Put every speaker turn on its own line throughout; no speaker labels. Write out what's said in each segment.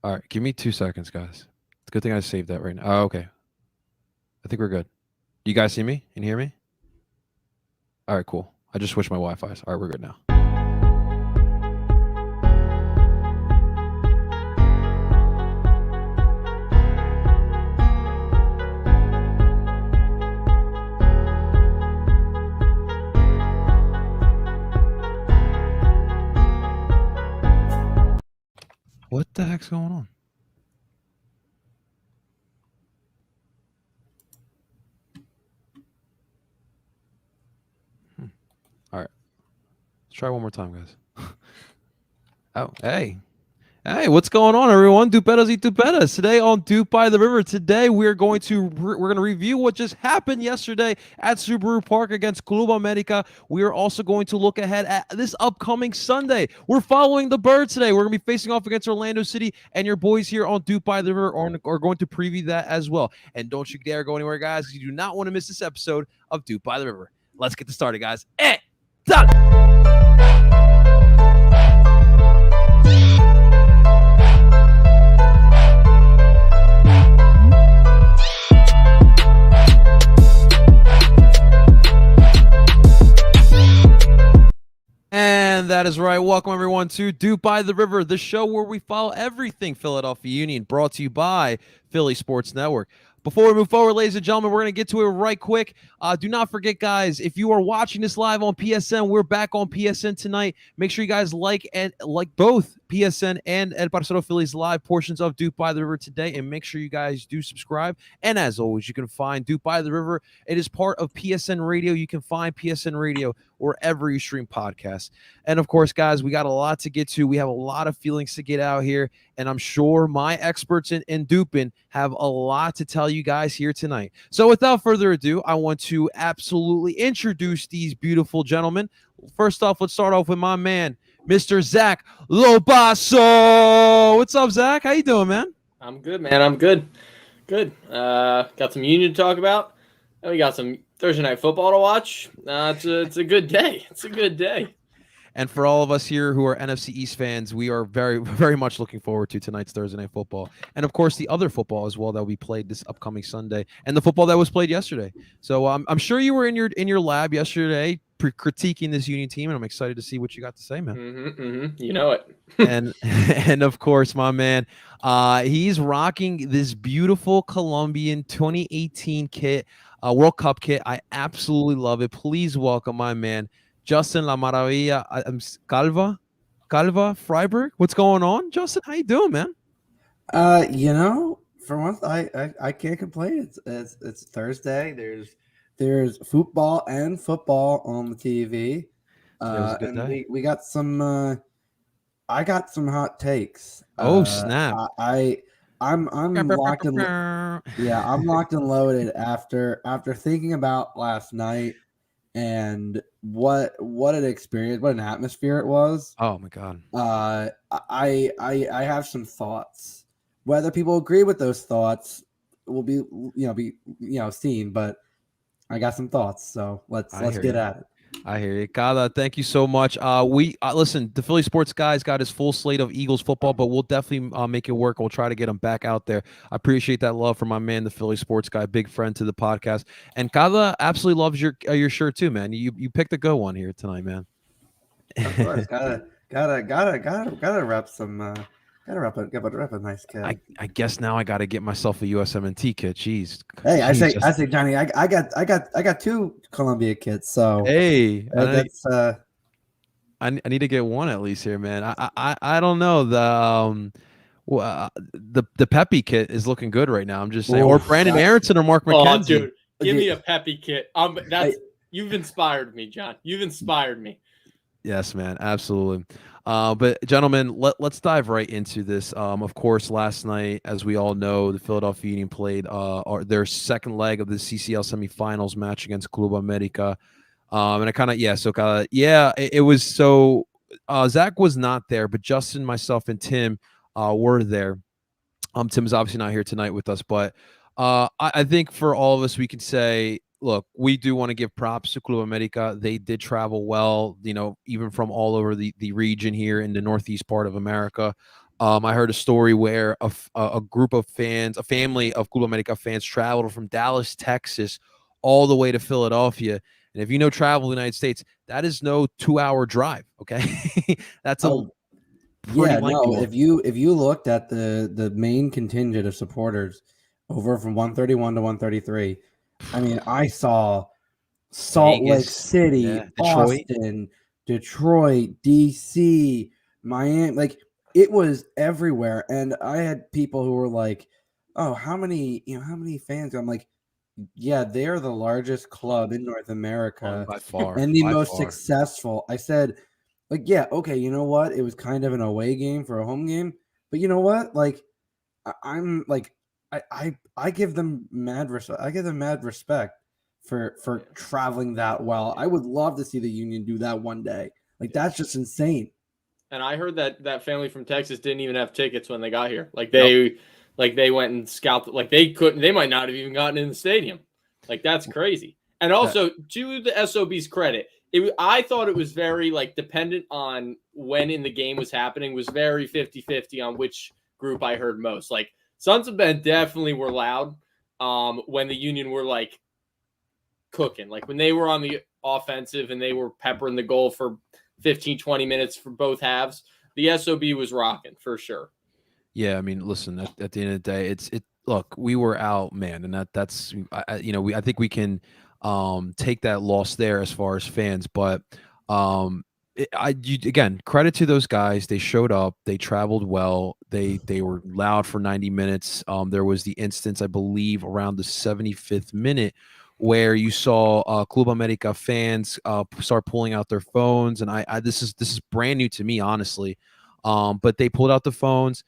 All right, give me 2 seconds, guys. It's a good thing I saved that right now. Oh, okay. I think we're good. You guys see me? Can you hear me? All right, cool. I just switched my Wi-Fi. All right, we're good now. What the heck's going on? All right. Let's try one more time, guys. Oh, hey. Hey, what's going on, everyone? Dupetas y Dupetas. Today on Dupe by the River. Today we're going to review what just happened yesterday at Subaru Park against Club America. We are also going to look ahead at this upcoming Sunday. We're following the Birds today. We're going to be facing off against Orlando City, and your boys here on Dupe by the River are going to preview that as well. And don't you dare go anywhere, guys, because you do not want to miss this episode of Dupe by the River. Let's get this started, guys. Done. And that is right. Welcome, everyone, to Dupe by the River, the show where we follow everything Philadelphia Union, brought to you by Philly Sports Network. Before we move forward, ladies and gentlemen, we're going to get to it right quick. Do not forget, guys, if you are watching this live on PSN, we're back on PSN tonight. Make sure you guys like both PSN and El Parcero Phillies live portions of Dupe by the River today, and make sure you guys do subscribe. And as always, you can find Dupe by the River. It is part of PSN Radio. You can find PSN Radio wherever you stream podcasts. And of course, guys, we got a lot to get to. We have a lot of feelings to get out here, and I'm sure my experts in duping have a lot to tell you guys here tonight. So without further ado, I want to absolutely introduce these beautiful gentlemen. First off, let's start off with my man, Mr. Zach Lobaso. What's up, Zach? How you doing, man?
I'm good, man. I'm good. Good. Got some Union to talk about. And we got some Thursday night football to watch. It's a good day. It's a good day.
And for all of us here who are NFC East fans, we are very, very much looking forward to tonight's Thursday night football. And of course, the other football as well that will be played this upcoming Sunday, and the football that was played yesterday. So I'm sure you were in your lab yesterday critiquing this Union team, and I'm excited to see what you got to say, man.
You know it.
and of course, my man, he's rocking this beautiful Colombian 2018 kit, World Cup kit. I absolutely love it. Please welcome my man, Justin La Maravilla Calva Freiberg. What's going on, Justin? How you doing, man?
For once, I can't complain. It's Thursday. There's football on the TV. And we got some. I got some hot takes.
Snap!
I'm locked and I'm locked and loaded after thinking about last night and what an experience, what an atmosphere it was.
Oh my God.
I have some thoughts. Whether people agree with those thoughts will be seen, but I got some thoughts. So let's get at it.
I hear you, Kada. Thank you so much. Listen, the Philly Sports Guy's got his full slate of Eagles football, but we'll definitely make it work. We'll try to get him back out there. I appreciate that love from my man, the Philly Sports Guy, big friend to the podcast. And Kada absolutely loves your shirt too, man. You picked a good one here tonight, man.
Of course, gotta rep some. Gotta rep a nice kit.
I guess now I got to get myself a USMNT kit. Jeez.
Hey, I say, Johnny, I got two Columbia kits. So
hey,
that's
I need to get one at least here, man. I don't know the Pepe kit is looking good right now. I'm just saying, or Brandon Aronson or Mark McKenzie.
Oh, dude, give me a Pepe kit. You've inspired me, John. You've inspired me.
Yes, man, absolutely. But gentlemen, let's dive right into this. Of course, last night, as we all know, the Philadelphia Union played their second leg of the CCL semifinals match against Club America. And it was so Zach was not there, but Justin, myself, and Tim were there. Tim's obviously not here tonight with us, but I think for all of us, we can say, look, we do want to give props to Club America. They did travel well, even from all over the region here in the northeast part of America. I heard a story where a group of fans, a family of Club America fans, traveled from Dallas, Texas, all the way to Philadelphia. And if you know travel in the United States, that is no 2-hour drive. Okay, that's a
Oh,
pretty
yeah,
lengthy
no.
one.
If you looked at the main contingent of supporters over from 131 to 133, I mean, I saw Salt Lake
Vegas,
City,
yeah, Detroit.
Austin, Detroit, DC, Miami. Like it was everywhere. And I had people who were like, "Oh, how many fans?" I'm like, "Yeah, they are the largest club in North America
By far,
and the
by
most
far.
successful." I said, "Like, yeah, okay, you know what? It was kind of an away game for a home game, but you know what? Like, I'm like, I give them mad respect. I give them mad respect for traveling that well. I would love to see the Union do that one day. Like that's just insane."
And I heard that family from Texas didn't even have tickets when they got here.
Yep.
Like they went and scalped. Like they might not have even gotten in the stadium. Like that's crazy. And
That
also to the SOB's credit, I thought it was very like dependent on when in the game was happening, was very 50-50 on which group I heard most. Like Sons of Ben definitely were loud when the Union were like cooking. Like when they were on the offensive and they were peppering the goal for 15-20 minutes for both halves, the SOB was rocking for sure.
Yeah, I mean, listen. At the end of the day, it. Look, we were out, man, and that's I think we can take that loss there as far as fans, but again, credit to those guys. They showed up. They traveled well. They were loud for 90 minutes. There was the instance, I believe, around the 75th minute where you saw Club America fans start pulling out their phones, and I this is brand new to me, honestly. But they pulled out the phones.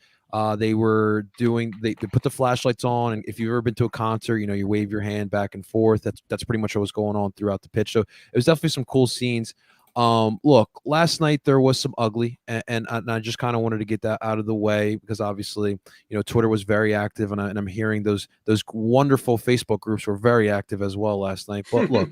They were doing they put the flashlights on, and if you've ever been to a concert, you wave your hand back and forth. That's pretty much what was going on throughout the pitch. So it was definitely some cool scenes. Look, last night there was some ugly, and I just kind of wanted to get that out of the way because obviously, Twitter was very active, and I'm hearing those wonderful Facebook groups were very active as well last night. But look,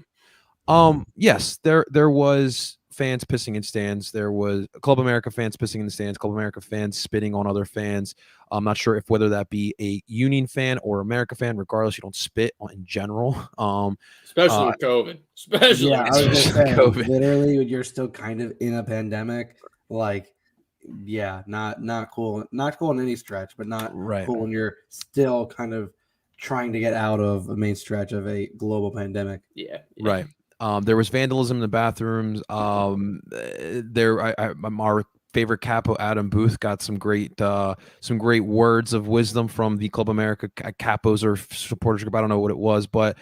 yes, there was fans pissing in stands. There was Club America fans pissing in the stands. Club America fans spitting on other fans. I'm not sure if whether that be a Union fan or America fan. Regardless, you don't spit in general.
Especially with COVID. Especially
Yeah,
with
I was gonna
especially
say,
COVID.
literally, when you're still kind of in a pandemic, like, yeah, not cool, not cool in any stretch, but not
Right.
cool when you're still kind of trying to get out of a main stretch of a global pandemic.
yeah.
Right. There was vandalism in the bathrooms. Our favorite capo Adam Booth got some great words of wisdom from the Club America capos or supporters group. I don't know what it was, but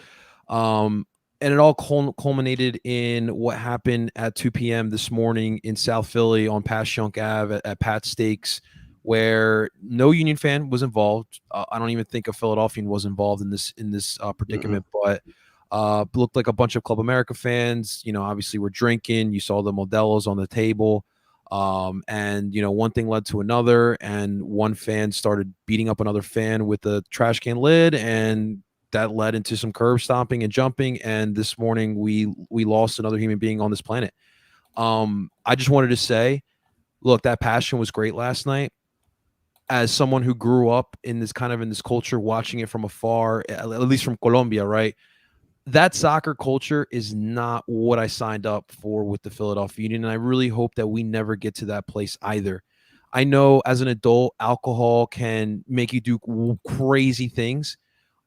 and it all culminated in what happened at 2 p.m. this morning in South Philly on Passyunk Ave at Pat Steaks, where no Union fan was involved. I don't even think a Philadelphian was involved in this predicament, but looked like a bunch of Club America fans. Obviously were drinking. You saw the Modelos on the table. And one thing led to another, and one fan started beating up another fan with a trash can lid, and that led into some curb stomping and jumping. And this morning we lost another human being on this planet. I just wanted to say, look, that passion was great last night. As someone who grew up in this culture, watching it from afar, at least from Colombia, right? That soccer culture is not what I signed up for with the Philadelphia Union. And I really hope that we never get to that place either. I know as an adult, alcohol can make you do crazy things.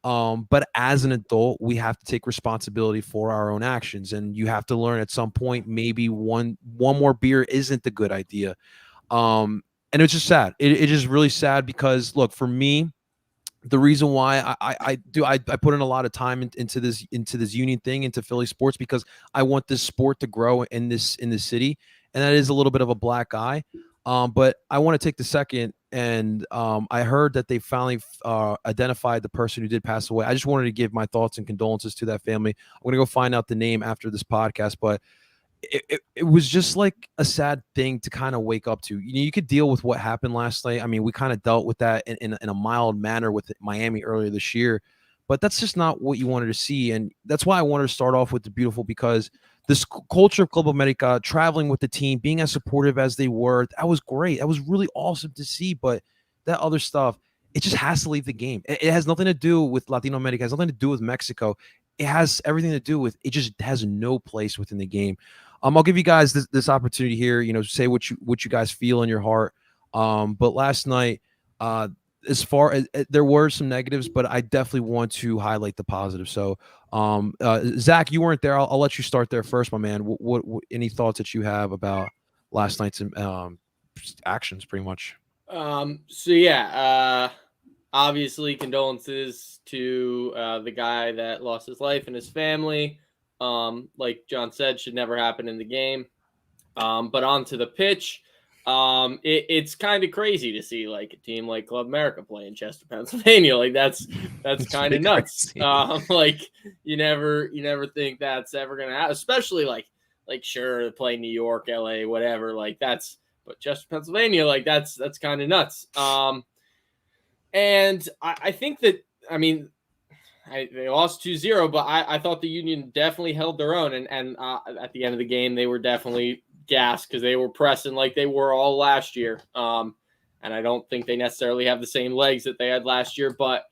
But as an adult, we have to take responsibility for our own actions. And you have to learn at some point, maybe one more beer isn't the good idea. And it's just sad. It is really sad because, look, for me, the reason why I put in a lot of time into this Union thing, into Philly sports, because I want this sport to grow in this city, and that is a little bit of a black eye. But I want to take the second, and I heard that they finally identified the person who did pass away. I just wanted to give my thoughts and condolences to that family. I'm gonna go find out the name after this podcast, but it was just like a sad thing to kind of wake up to. You could deal with what happened last night. I mean, we kind of dealt with that in a mild manner with Miami earlier this year, but that's just not what you wanted to see. And that's why I wanted to start off with the beautiful, because this culture of Club America, traveling with the team, being as supportive as they were, that was great. That was really awesome to see. But that other stuff, it just has to leave the game. It has nothing to do with Latino America. It has nothing to do with Mexico. It has everything to do with, it just has no place within the game. I'll give you guys this opportunity here, say what you guys feel in your heart. But last night, as far as there were some negatives, but I definitely want to highlight the positives. So, Zach, you weren't there. I'll let you start there first, my man. What any thoughts that you have about last night's actions, pretty much?
So yeah, obviously condolences to the guy that lost his life and his family. Like John said, should never happen in the game. But onto the pitch. It's kind of crazy to see like a team like Club America play in Chester, Pennsylvania. Like that's kind of nuts. Like you never think that's ever gonna happen, especially like sure, play New York, LA, whatever. Like but Chester, Pennsylvania, like that's kind of nuts. And I think that, I mean, they lost 2-0, but I thought the Union definitely held their own. And at the end of the game, they were definitely gassed because they were pressing like they were all last year. And I don't think they necessarily have the same legs that they had last year, but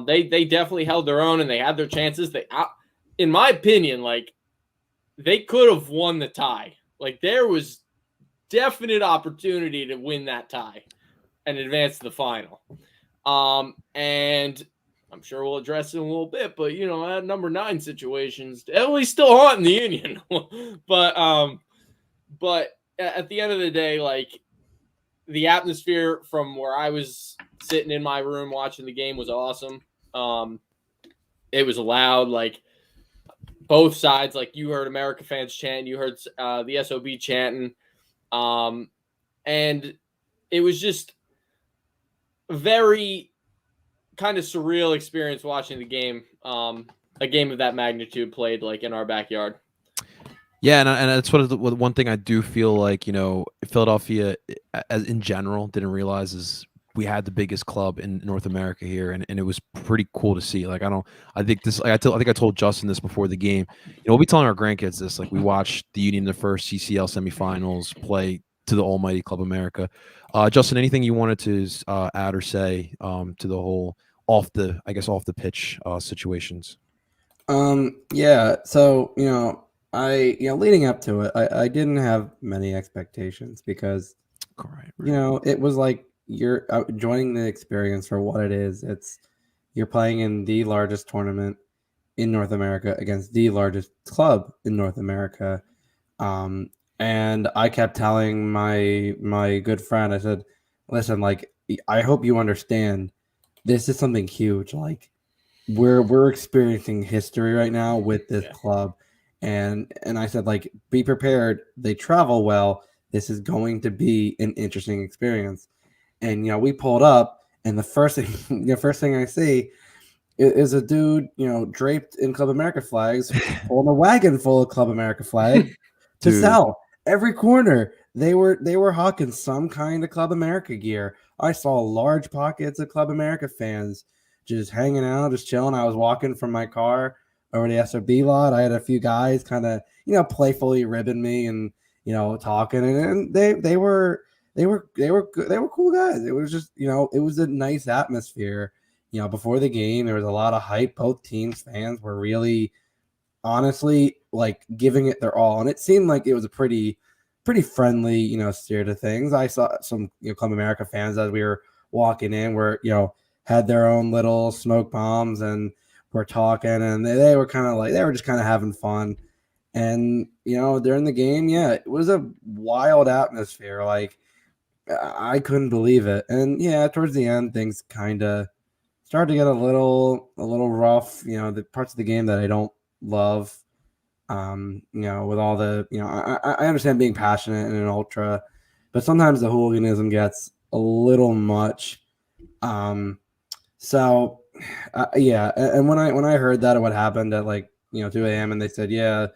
they definitely held their own and they had their chances. In my opinion, like they could have won the tie. Like there was definite opportunity to win that tie and advance to the final. And I'm sure we'll address it in a little bit, but at number 9 situations, definitely still haunting the Union. But at the end of the day, like the atmosphere from where I was sitting in my room watching the game was awesome. It was loud, like both sides, like you heard America fans chanting, you heard the SOB chanting. And it was just a very kind of surreal experience watching the game. A game of that magnitude played like in our backyard.
Yeah, and that's one thing I do feel like Philadelphia, as in general, didn't realize is we had the biggest club in North America here, and it was pretty cool to see. Like I think I told Justin this before the game. We'll be telling our grandkids this. Like we watched the Union in the first CCL semifinals play to the almighty Club America. Justin, anything you wanted to add or say to the whole off the pitch situations?
Yeah. So leading up to it, I didn't have many expectations because it was like you're joining the experience for what it is. You're playing in the largest tournament in North America against the largest club in North America. And I kept telling my good friend, I said, listen, like, I hope you understand this is something huge. Like we're experiencing history right now with this club. And I said, like, be prepared. They travel well. This is going to be an interesting experience. And we pulled up, and the first thing I see is a dude, draped in Club America flags, pulling a wagon full of Club America flags to sell. Every corner, they were hawking some kind of Club America gear. I saw large pockets of Club America fans just hanging out, just chilling. I was walking from my car over the SOB lot. I had a few guys kind of, playfully ribbing me and, talking, and they were cool guys. It was just, it was a nice atmosphere. Before the game, there was a lot of hype. Both teams' fans were really, honestly, like giving it their all, and it seemed like it was a pretty friendly, steer to things. I saw some Club America fans as we were walking in, were had their own little smoke bombs and were talking, and they were kind of like they were just kind of having fun. And during the game, yeah, it was a wild atmosphere. Like I couldn't believe it. And yeah, towards the end, things kind of started to get a little rough. The parts of the game that I don't love. With all the, I understand being passionate and an ultra, but sometimes the hooliganism gets a little much. So yeah. And when I heard that what happened at 2 a.m. and they said, yeah,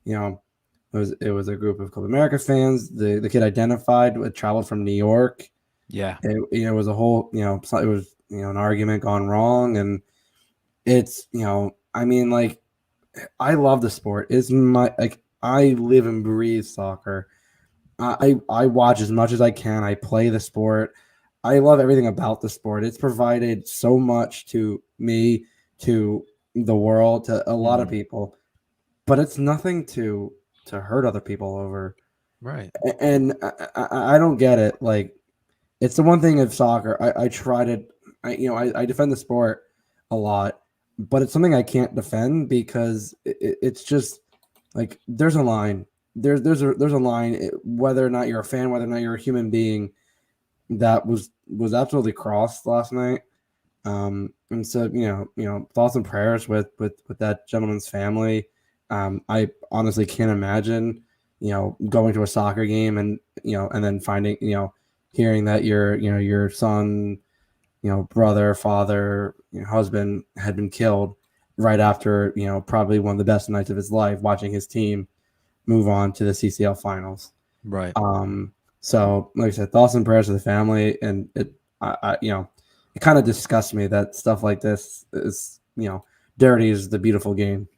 it was a group of Club America fans. The kid identified traveled from New York.
Yeah.
It was a whole, it was, an argument gone wrong. And it's, I mean, like, I love the sport. It's I live and breathe soccer. I watch as much as I can. I play the sport. I love everything about the sport. It's provided so much to me, to the world, to a lot of people, but it's nothing to hurt other people over.
Right.
And I don't get it. Like, it's the one thing of soccer. I try to, I defend the sport a lot, but it's something I can't defend because it's just like there's a line. There's a line, whether or not you're a fan, whether or not you're a human being, that was absolutely crossed last night. And so thoughts and prayers with that gentleman's family. I honestly can't imagine going to a soccer game and and then finding hearing that your son, brother, father, husband had been killed right after probably one of the best nights of his life, watching his team move on to the CCL finals.
Right.
So like I said, thoughts and prayers to the family, and it kind of disgusts me that stuff like this is dirty is the beautiful game.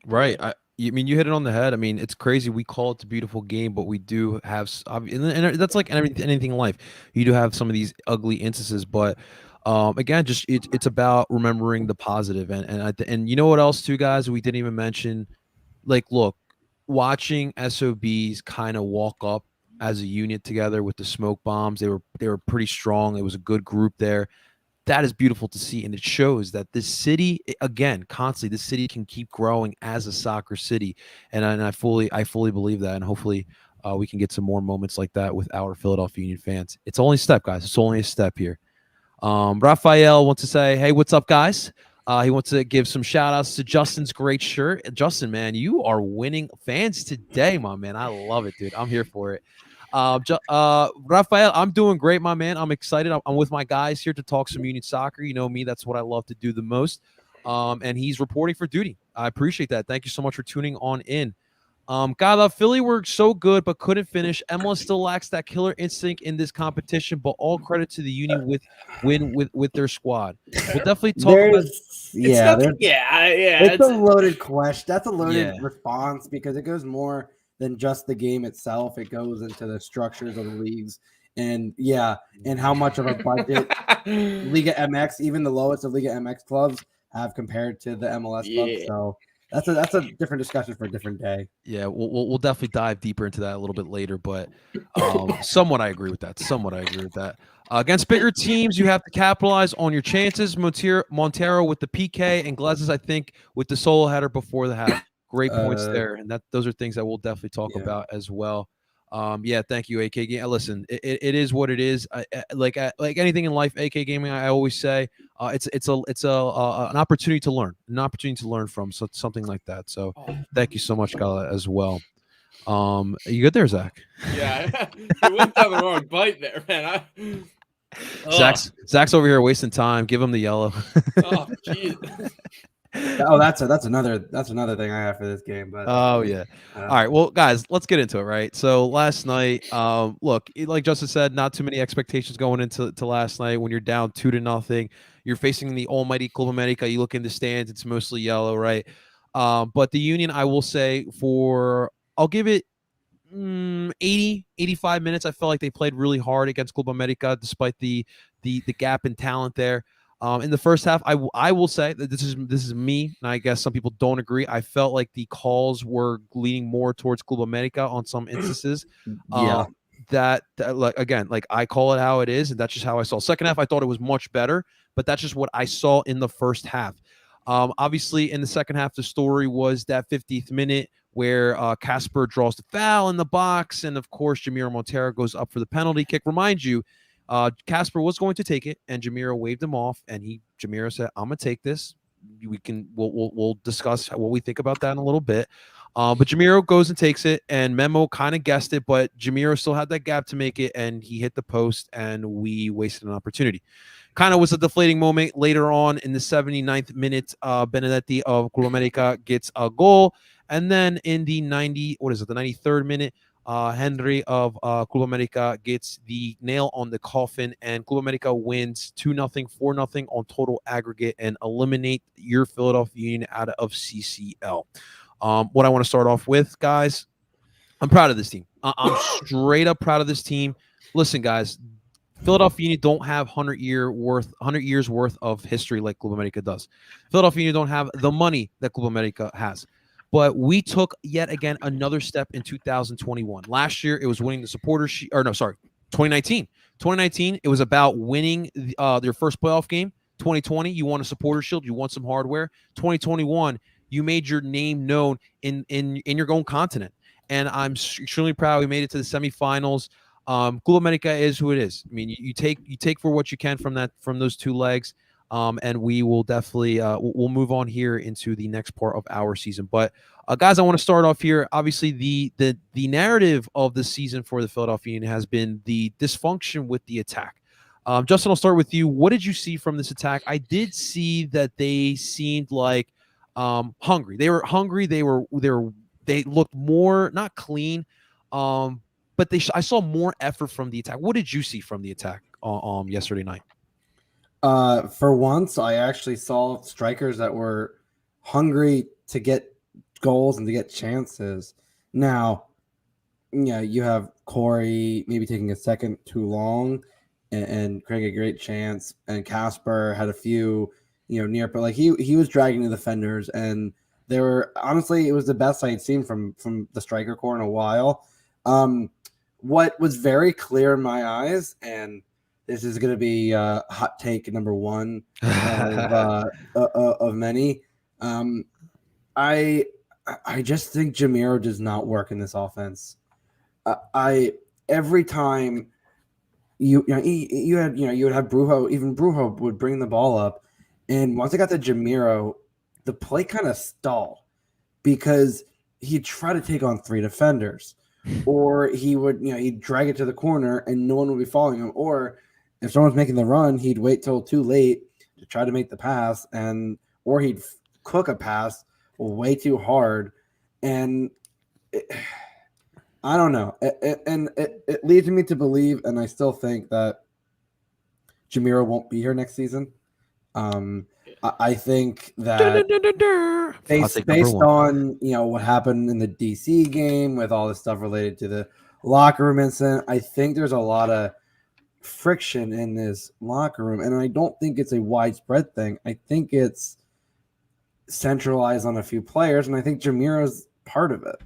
Right. I mean, you hit it on the head. I mean, it's crazy. We call it the beautiful game, but we do have, and that's like anything in life. You do have some of these ugly instances, but again, just it's about remembering the positive, and you know what else, too, guys? We didn't even mention. Like, look, watching SOBs kind of walk up as a unit together with the smoke bombs. They were pretty strong. It was a good group there. That is beautiful to see, and it shows that this city, again, constantly, this city can keep growing as a soccer city, and I fully believe that, and hopefully we can get some more moments like that with our Philadelphia Union fans. It's only a step, guys. It's only a step here. Raphael wants to say, hey, what's up, guys? He wants to give some shout outs to Justin's great shirt. Justin, man, you are winning fans today, my man. I love it, dude. I'm here for it. Rafael, I'm doing great, my man. I'm excited. I'm with my guys here to talk some Union soccer. You know me, that's what I love to do the most. And he's reporting for duty. I appreciate that. Thank you so much for tuning on in. God, Philly were so good but couldn't finish. MLS still lacks that killer instinct in this competition, but all credit to the Union with their squad. We'll definitely talk about.
It's
It's
a loaded question. That's a loaded response because it goes more than just the game itself. It goes into the structures of the leagues and how much of a budget Liga MX, even the lowest of Liga MX clubs, have compared to the MLS clubs. So that's a different discussion for a different day.
Yeah, we'll definitely dive deeper into that a little bit later, but somewhat I agree with that. Against bigger teams, you have to capitalize on your chances. Montero with the PK and Glezes, I think, with the solo header before the half. Great points there, and those are things that we'll definitely talk about as well. Thank you, AK Gaming. Listen, it is what it is. Like anything in life, AK Gaming, I always say, it's an opportunity to learn, from something like that. So, thank you so much, Gala, as well. Are you good there, Zach?
Yeah, you went down the wrong bite there, man.
Zach's over here wasting time. Give him the yellow.
Oh, jeez.
That's another thing I have for this game. But
all right, well, guys, let's get into it. Right, so last night, look, like Justin said, not too many expectations going into last night. When you're down 2-0, you're facing the almighty Club America. You look in the stands; it's mostly yellow, right? But the Union, I will say, I'll give it 80, 85 minutes. I felt like they played really hard against Club America, despite the gap in talent there. In the first half, I will say that this is me, and I guess some people don't agree. I felt like the calls were leaning more towards Club America on some instances. That like I call it how it is, and that's just how I saw. Second half, I thought it was much better, but that's just what I saw in the first half. Obviously, in the second half, the story was that 50th minute where Casper draws the foul in the box, and of course, Jamiro Montero goes up for the penalty kick. Remind you, Casper was going to take it, and Jamiro waved him off, and Jamiro said, "I'm gonna take this. We'll discuss what we think about that in a little bit." But Jamiro goes and takes it, and Memo kind of guessed it, but Jamiro still had that gap to make it, and he hit the post, and we wasted an opportunity. Kind of was a deflating moment later on in the 79th minute. Benedetti of Club America gets a goal, and then in the 93rd minute, Henry of Club America gets the nail on the coffin, and Club America wins 2-0, 4-0 on total aggregate, and eliminate your Philadelphia Union out of CCL. What I want to start off with, guys, I'm proud of this team. I'm straight up proud of this team. Listen, guys, Philadelphia Union don't have 100 years worth of history like Club America does. Philadelphia Union don't have the money that Club America has. But we took yet again another step in 2021. Last year, it was winning the supporter sheet, or no, sorry, 2019. 2019, it was about winning their first playoff game. 2020, you won a supporter shield, you won some hardware. 2021, you made your name known in your own continent. And I'm extremely proud we made it to the semifinals. Club America is who it is. I mean, you take for what you can from those two legs, and we will definitely we'll move on here into the next part of our season. But guys, I want to start off here. Obviously, the narrative of the season for the Philadelphia Union has been the dysfunction with the attack. Justin, I'll start with you. What did you see from this attack? I did see that they seemed like hungry. They were hungry. They looked more not clean. But I saw more effort from the attack. What did you see from the attack yesterday night?
For once, I actually saw strikers that were hungry to get goals and to get chances. Now, yeah, you have Corey maybe taking a second too long and creating a great chance, and Casper had a few, near, but like he was dragging the defenders, and they were honestly it was the best I had seen from the striker core in a while. What was very clear in my eyes, and this is going to be hot take number one of many. I just think Jamiro does not work in this offense. Every time you would have Brujo, even Brujo would bring the ball up, and once I got to Jamiro, the play kind of stalled because he'd try to take on three defenders. Or he would, he'd drag it to the corner and no one would be following him. Or if someone's making the run, he'd wait till too late to try to make the pass, or he'd cook a pass way too hard. And I don't know. It leads me to believe, and I still think that Jamiro won't be here next season. I think that based on what happened in the DC game with all the stuff related to the locker room incident, I think there's a lot of friction in this locker room, and I don't think it's a widespread thing. I think it's centralized on a few players, and I think Jamiro's part of it.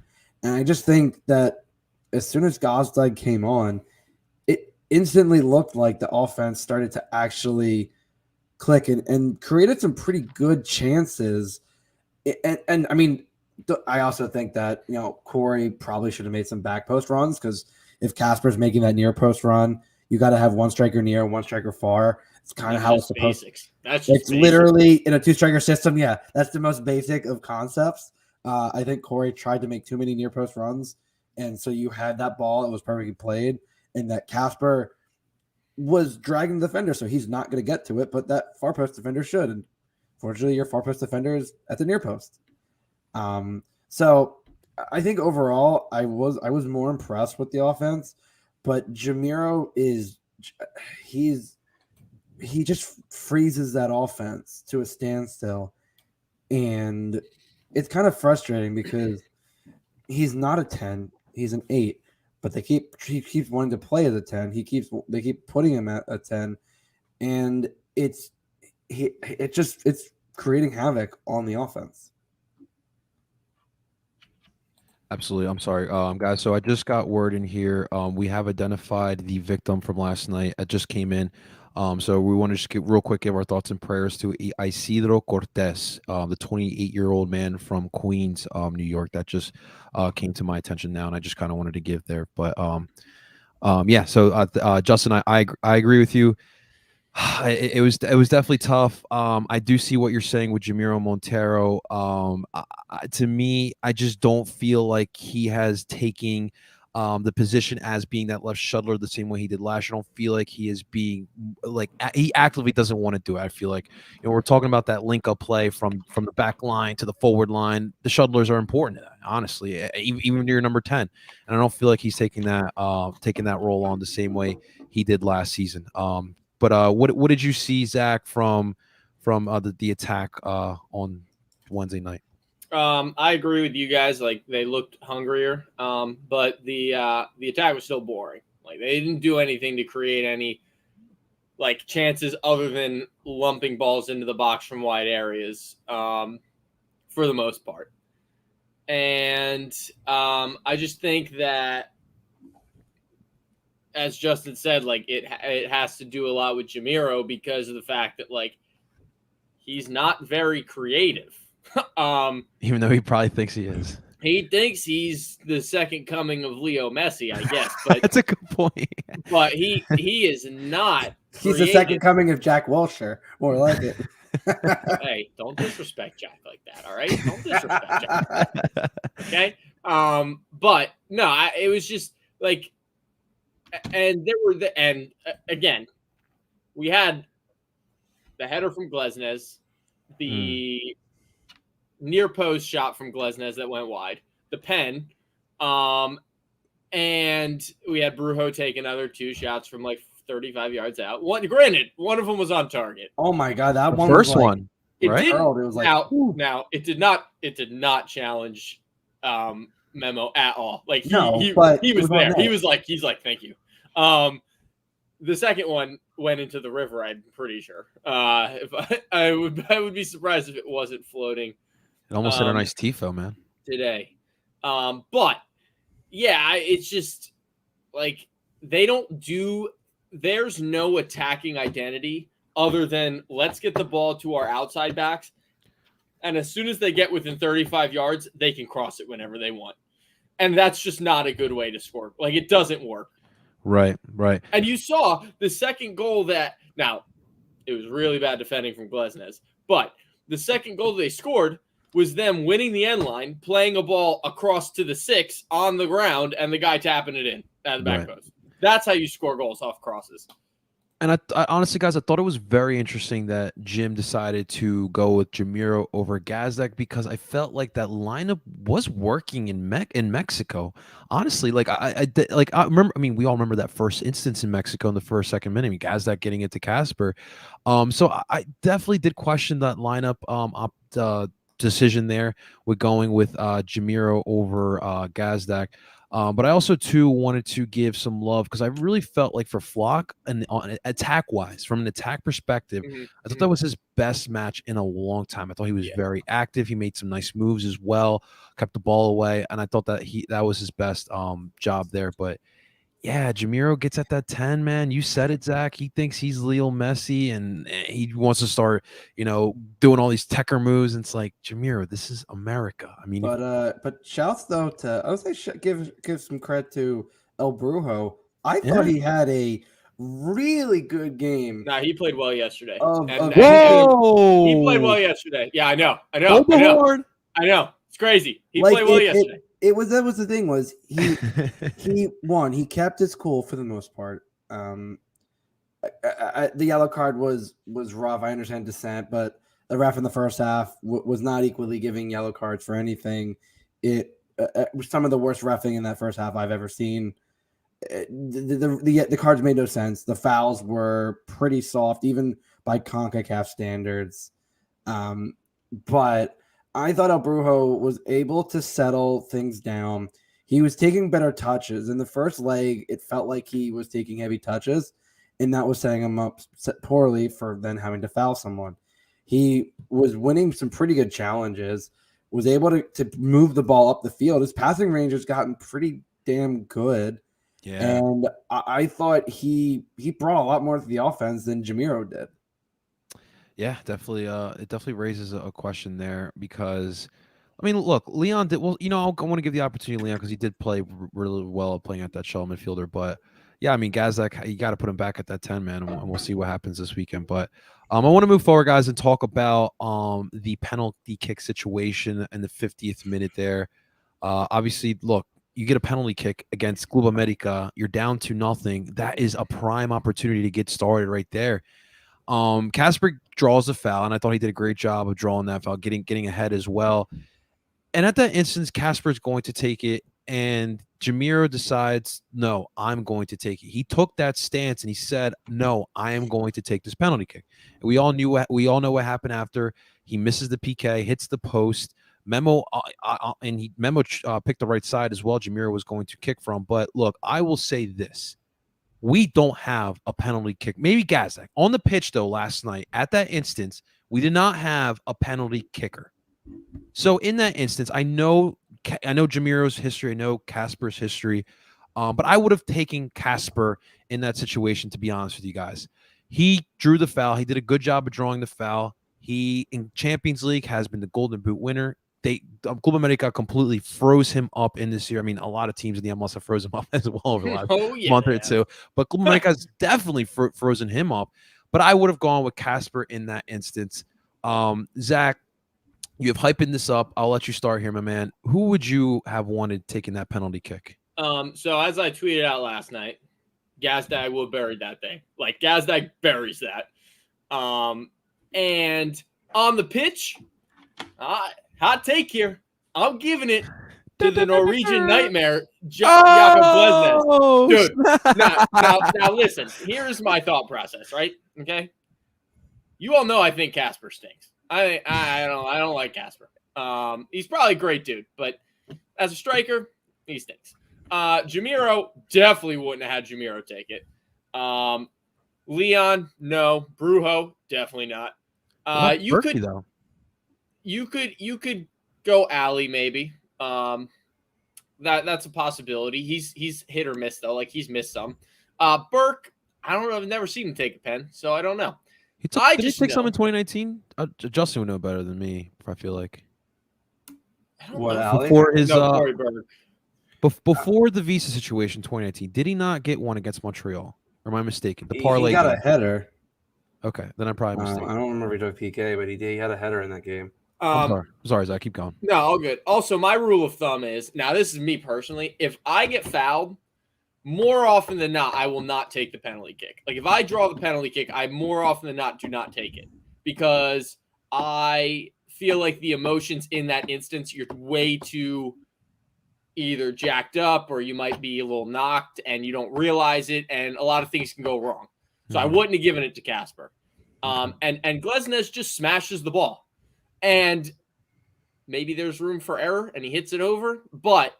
And I just think that as soon as Gosdike came on, it instantly looked like the offense started to actually click and created some pretty good chances. And I mean, I also think that, Corey probably should have made some back post runs, because if Casper's making that near post run, you got to have one striker near and one striker far. It's kind of how it's supposed to. It's literally in a two-striker system. Yeah, that's the most basic of concepts. I think Corey tried to make too many near post runs, and so you had that ball. It was perfectly played, and that Casper was dragging the defender, so he's not going to get to it, but that far post defender should. And fortunately, your far post defender is at the near post. So I think overall, I was more impressed with the offense, but Jamiro he just freezes that offense to a standstill, and it's kind of frustrating because he's not a 10, he's an 8. But he keeps wanting to play as a 10. They keep putting him at a 10, and it's creating havoc on the offense.
Absolutely. I'm sorry, guys. So I just got word in here. We have identified the victim from last night. It just came in. So we want to just give our thoughts and prayers to Isidro Cortez, the 28-year-old man from Queens, New York. That just came to my attention now, and I just kind of wanted to give there. But yeah. So Justin, I agree with you. It was definitely tough. I do see what you're saying with Jamiro Montero. To me, I just don't feel like he has taken the position as being that left shuttler the same way he did last year. I don't feel like he is being like he actively doesn't want to do it. I feel like we're talking about that link up play from the back line to the forward line. The shuttlers are important, honestly, even when you're number 10. And I don't feel like he's taking that role on the same way he did last season. But what did you see, Zach, from the attack on Wednesday night?
I agree with you guys. Like they looked hungrier, but the attack was still boring. Like they didn't do anything to create any like chances other than lumping balls into the box from wide areas, for the most part. And I just think that, as Justin said, like it has to do a lot with Jamiro because of the fact that like he's not very creative.
Even though he probably thinks he is.
He thinks he's the second coming of Leo Messi, I guess. But
that's a good point.
But he is not.
He's the second coming of Jack Wilshere, more like it.
Hey, don't disrespect Jack like that, all right? Don't disrespect Jack like that, okay? But no, it was just like, and there were again, we had the header from Glesnes, the near post shot from Glesnes that went wide, the pen, and we had Brujo take another 2 shots from like 35 yards out. Granted, one of them was on target.
Oh my god, that one
first
was like,
one.
It
right?
did.
It was like,
now it did not challenge Memo at all. Like he was there. He's like, thank you. The second one went into the river, I'm pretty sure. If I would be surprised if it wasn't floating.
It almost hit a nice tifo, man.
Today. But yeah, it's just like there's no attacking identity other than let's get the ball to our outside backs. And as soon as they get within 35 yards, they can cross it whenever they want. And that's just not a good way to score. Like it doesn't work.
Right.
And you saw the second goal now it was really bad defending from Glesnes, but the second goal they scored was them winning the end line, playing a ball across to the 6 on the ground, and the guy tapping it in at the back post. That's how you score goals off crosses.
And I honestly, guys, I thought it was very interesting that Jim decided to go with Jamiro over Gazdak because I felt like that lineup was working in Mexico. Honestly, like I remember. I mean, we all remember that first instance in Mexico in the second minute. I mean, Gazdak getting it to Casper. So I definitely did question that lineup decision there with going with Jamiro over Gazdak. But I also, too, wanted to give some love because I really felt like for Flock and attack-wise, from an attack perspective, I thought that was his best match in a long time. I thought he was very active. He made some nice moves as well, kept the ball away, and I thought that that was his best job there. But yeah, Jamiro gets at that 10, man. You said it, Zach. He thinks he's Leo Messi, and he wants to start, doing all these techer moves. And it's like, Jamiro, this is America. I mean,
but shouts though to I would say give some credit to El Brujo. I thought he had a really good game.
Nah, he played well yesterday.
Whoa!
He played well yesterday. Yeah, I know. It's crazy. He played well yesterday.
That was the thing was he kept his cool for the most part. The yellow card was rough. I understand dissent, but the ref in the first half was not equally giving yellow cards for anything. It was some of the worst reffing in that first half I've ever seen. The cards made no sense. The fouls were pretty soft, even by CONCACAF standards. But I thought El Brujo was able to settle things down. He was taking better touches. In the first leg, it felt like he was taking heavy touches, and that was setting him up poorly for then having to foul someone. He was winning some pretty good challenges, was able to move the ball up the field. His passing range has gotten pretty damn good. Yeah. And I thought he brought a lot more to the offense than Jamiro did.
Yeah, definitely. It definitely raises a question there because, I mean, look, Leon did well. I want to give the opportunity to Leon because he did play really well playing at that shell midfielder. But yeah, I mean, Gazdak, you got to put him back at that 10, man, and we'll see what happens this weekend. But I want to move forward, guys, and talk about the penalty kick situation in the 50th minute there. Obviously, look, you get a penalty kick against Club America. You're down 2-0. That is a prime opportunity to get started right there. Casper draws a foul, and I thought he did a great job of drawing that foul, getting ahead as well. And at that instance, Casper is going to take it, and Jamiro decides, no, I'm going to take it. He took that stance, and he said, no, I am going to take this penalty kick. And we all know what happened after. He misses the PK, hits the post. Memo Memo picked the right side as well. Jamiro was going to kick from, but look, I will say this: we don't have a penalty kick. Maybe Gazdak on the pitch though. Last night at that instance, we did not have a penalty kicker. So in that instance, I know Jamiro's history, I know Casper's history, but I would have taken Casper in that situation. To be honest with you guys, he drew the foul. He did a good job of drawing the foul. He in Champions League has been the Golden Boot winner. Club America completely froze him up in this year. I mean, a lot of teams in the MLS have frozen him up as well over the last month or two. But Club America has definitely frozen him up. But I would have gone with Casper in that instance. Zach, you have hyping this up. I'll let you start here, my man. Who would you have wanted taking that penalty kick?
So as I tweeted out last night, Gazdag will bury that thing. Like Gazdag buries that. And on the pitch, hot take here. I'm giving it to the Norwegian Nightmare, Jakob Glesnes. Dude, now listen. Here's my thought process, right? Okay. You all know I think Casper stinks. I don't like Casper. He's probably a great dude, but as a striker, he stinks. Jamiro definitely wouldn't have had Jamiro take it. Leon, no. Brujo, definitely not. You could go Ali maybe. That's a possibility. He's hit or miss though. Like he's missed some. Burke, I don't know. I've never seen him take a pen, so I don't know.
Did he take some in 2019? Justin would know better than me. I feel like.
What Ali?
Before his before the visa situation, 2019, did he not get one against Montreal? Or am I mistaken? The parlay.
He got a header.
Okay, then I'm probably mistaken.
I don't remember if he took PK, but he had a header in that game.
I'm sorry, Zach. Keep going.
No, all good. Also, my rule of thumb is, now this is me personally, if I get fouled, more often than not, I will not take the penalty kick. Like if I draw the penalty kick, I more often than not do not take it because I feel like the emotions in that instance, you're way too either jacked up or you might be a little knocked and you don't realize it, and a lot of things can go wrong. So I wouldn't have given it to Casper. And Glesnes just smashes the ball. And maybe there's room for error and he hits it over, but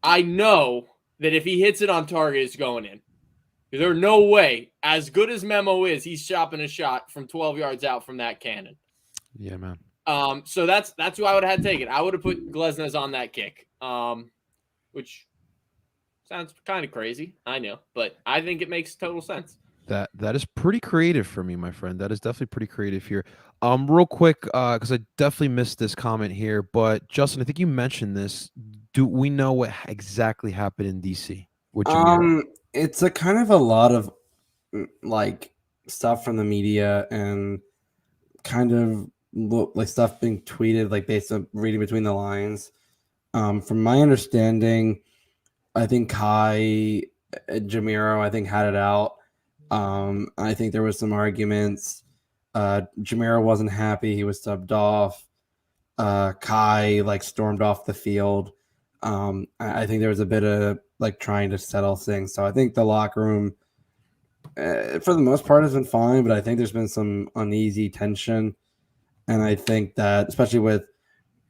I know that if he hits it on target, it's going in. There's no way, as good as Memo is, he's chopping a shot from 12 yards out from that cannon.
Yeah, man.
So that's who I would have had taken. I would have put Glesnes on that kick, which sounds kind of crazy, I know, but I think it makes total sense.
That is pretty creative for me, my friend. That is definitely pretty creative here. Real quick, because I definitely missed this comment here, but Justin, I think you mentioned this. Do we know what exactly happened in DC?
It's a kind of a lot of like stuff from the media and kind of like stuff being tweeted, like based on reading between the lines. From my understanding, I think Kai Jamiro, I think, had it out. I think there was some arguments. Jamiro wasn't happy. He was subbed off. Kai like stormed off the field. I think there was a bit of like trying to settle things. So I think the locker room, for the most part, has been fine. But I think there's been some uneasy tension, and I think that especially with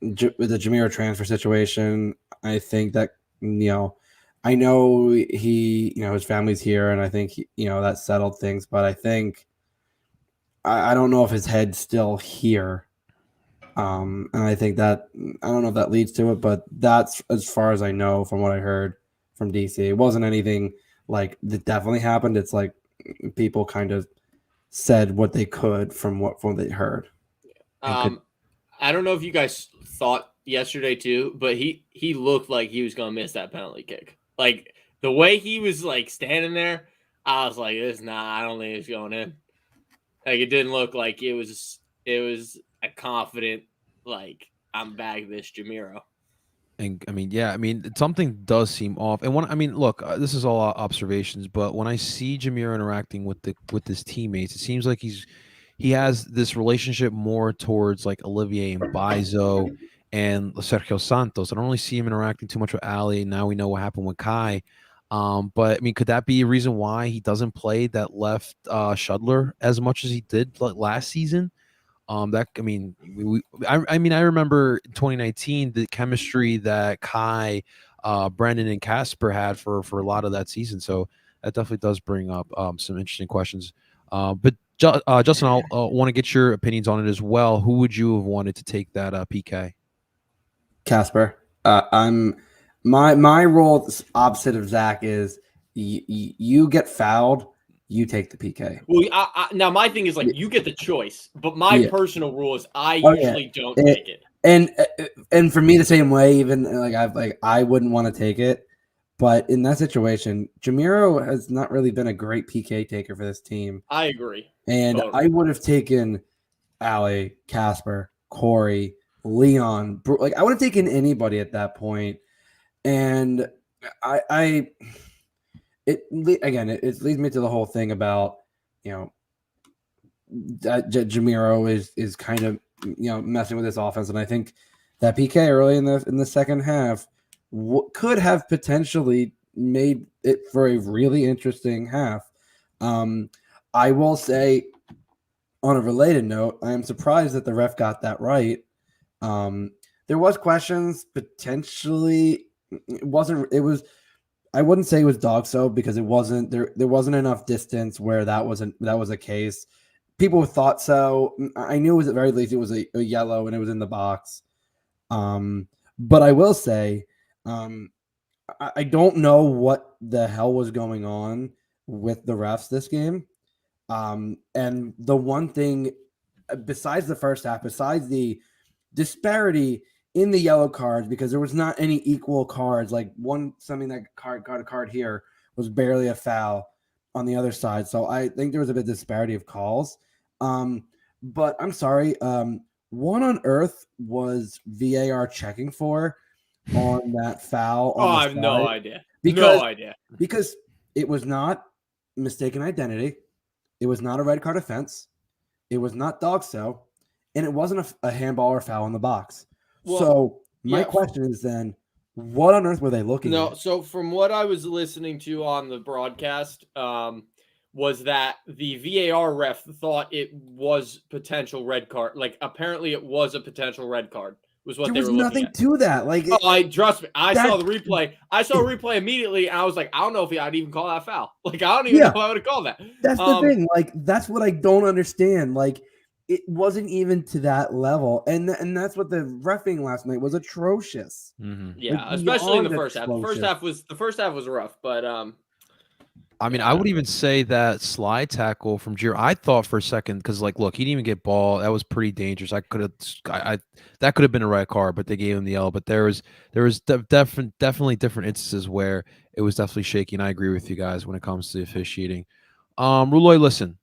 the Jamiro transfer situation, I think that I know he, his family's here, and I think that settled things. But I think I don't know if his head's still here, and I think that I don't know if that leads to it. But that's as far as I know from what I heard from DC. It wasn't anything like that definitely happened. It's like people kind of said what they could from what they heard.
I don't know if you guys thought yesterday too, but he looked like he was gonna miss that penalty kick. Like the way he was like standing there, I was like, I don't think it's going in. Like it didn't look like it was a confident, like, I'm back this Jamiro.
And something does seem off. And look, this is all observations, but when I see Jamiro interacting with his teammates, it seems like he has this relationship more towards like Olivier Mbaizo and Sergio Santos. I don't really see him interacting too much with Ali. Now we know what happened with Kai. But could that be a reason why he doesn't play that left Shudler as much as he did like last season? I mean, I remember 2019 the chemistry that Kai, Brendan, and Casper had for a lot of that season. So that definitely does bring up some interesting questions. But Justin, I'll want to get your opinions on it as well. Who would you have wanted to take that PK?
Casper. I'm my role opposite of Zach is you get fouled, you take the PK.
Well, now my thing is like you get the choice, but my personal rule is I usually don't take it.
And for me the same way. Even I wouldn't want to take it, but in that situation, Jamiro has not really been a great PK taker for this team.
I agree,
and totally. I would have taken Ali, Casper, Corey, Leon. Like I would have taken anybody at that point, and it leads me to the whole thing about that Jamiro is kind of messing with this offense, and I think that PK early in the second half could have potentially made it for a really interesting half. I will say, on a related note, I am surprised that the ref got that right. There was questions potentially. It was. I wouldn't say it was Dogso because it wasn't there. There wasn't enough distance where that was a case. People thought so. I knew it was at very least it was a yellow and it was in the box. But I will say, I don't know what the hell was going on with the refs this game. And the one thing, besides the first half, besides the disparity in the yellow cards, because there was not any equal cards, like something that got a card here was barely a foul on the other side. So I think there was a bit of disparity of calls. But I'm sorry. What on earth was VAR checking for on that foul?
I have no idea.
Because it was not mistaken identity. It was not a red card offense. It was not Dogso, and it wasn't a handball or foul in the box. Well, so my question is then, what on earth were they looking at?
So from what I was listening to on the broadcast, was that the VAR ref thought it was potential red card. Like apparently it was a potential red card. Was what
there
they
was
were
nothing
looking at.
To that. Like,
trust me. I saw the replay. I saw a replay immediately, and I was like, I don't know if I'd even call that foul. Like, I don't even know if I would have called that.
That's the thing. Like, that's what I don't understand. Like, it wasn't even to that level, and that's what the reffing last night was atrocious.
Mm-hmm.
Yeah, like, especially in the first half. The first half was rough, but
I mean, I would even say that slide tackle from Giro. I thought for a second because, like, look, he didn't even get ball. That was pretty dangerous. That could have been a red card, but they gave him the yellow. But there was definitely different instances where it was definitely shaky. And I agree with you guys when it comes to officiating. Ruloy, listen.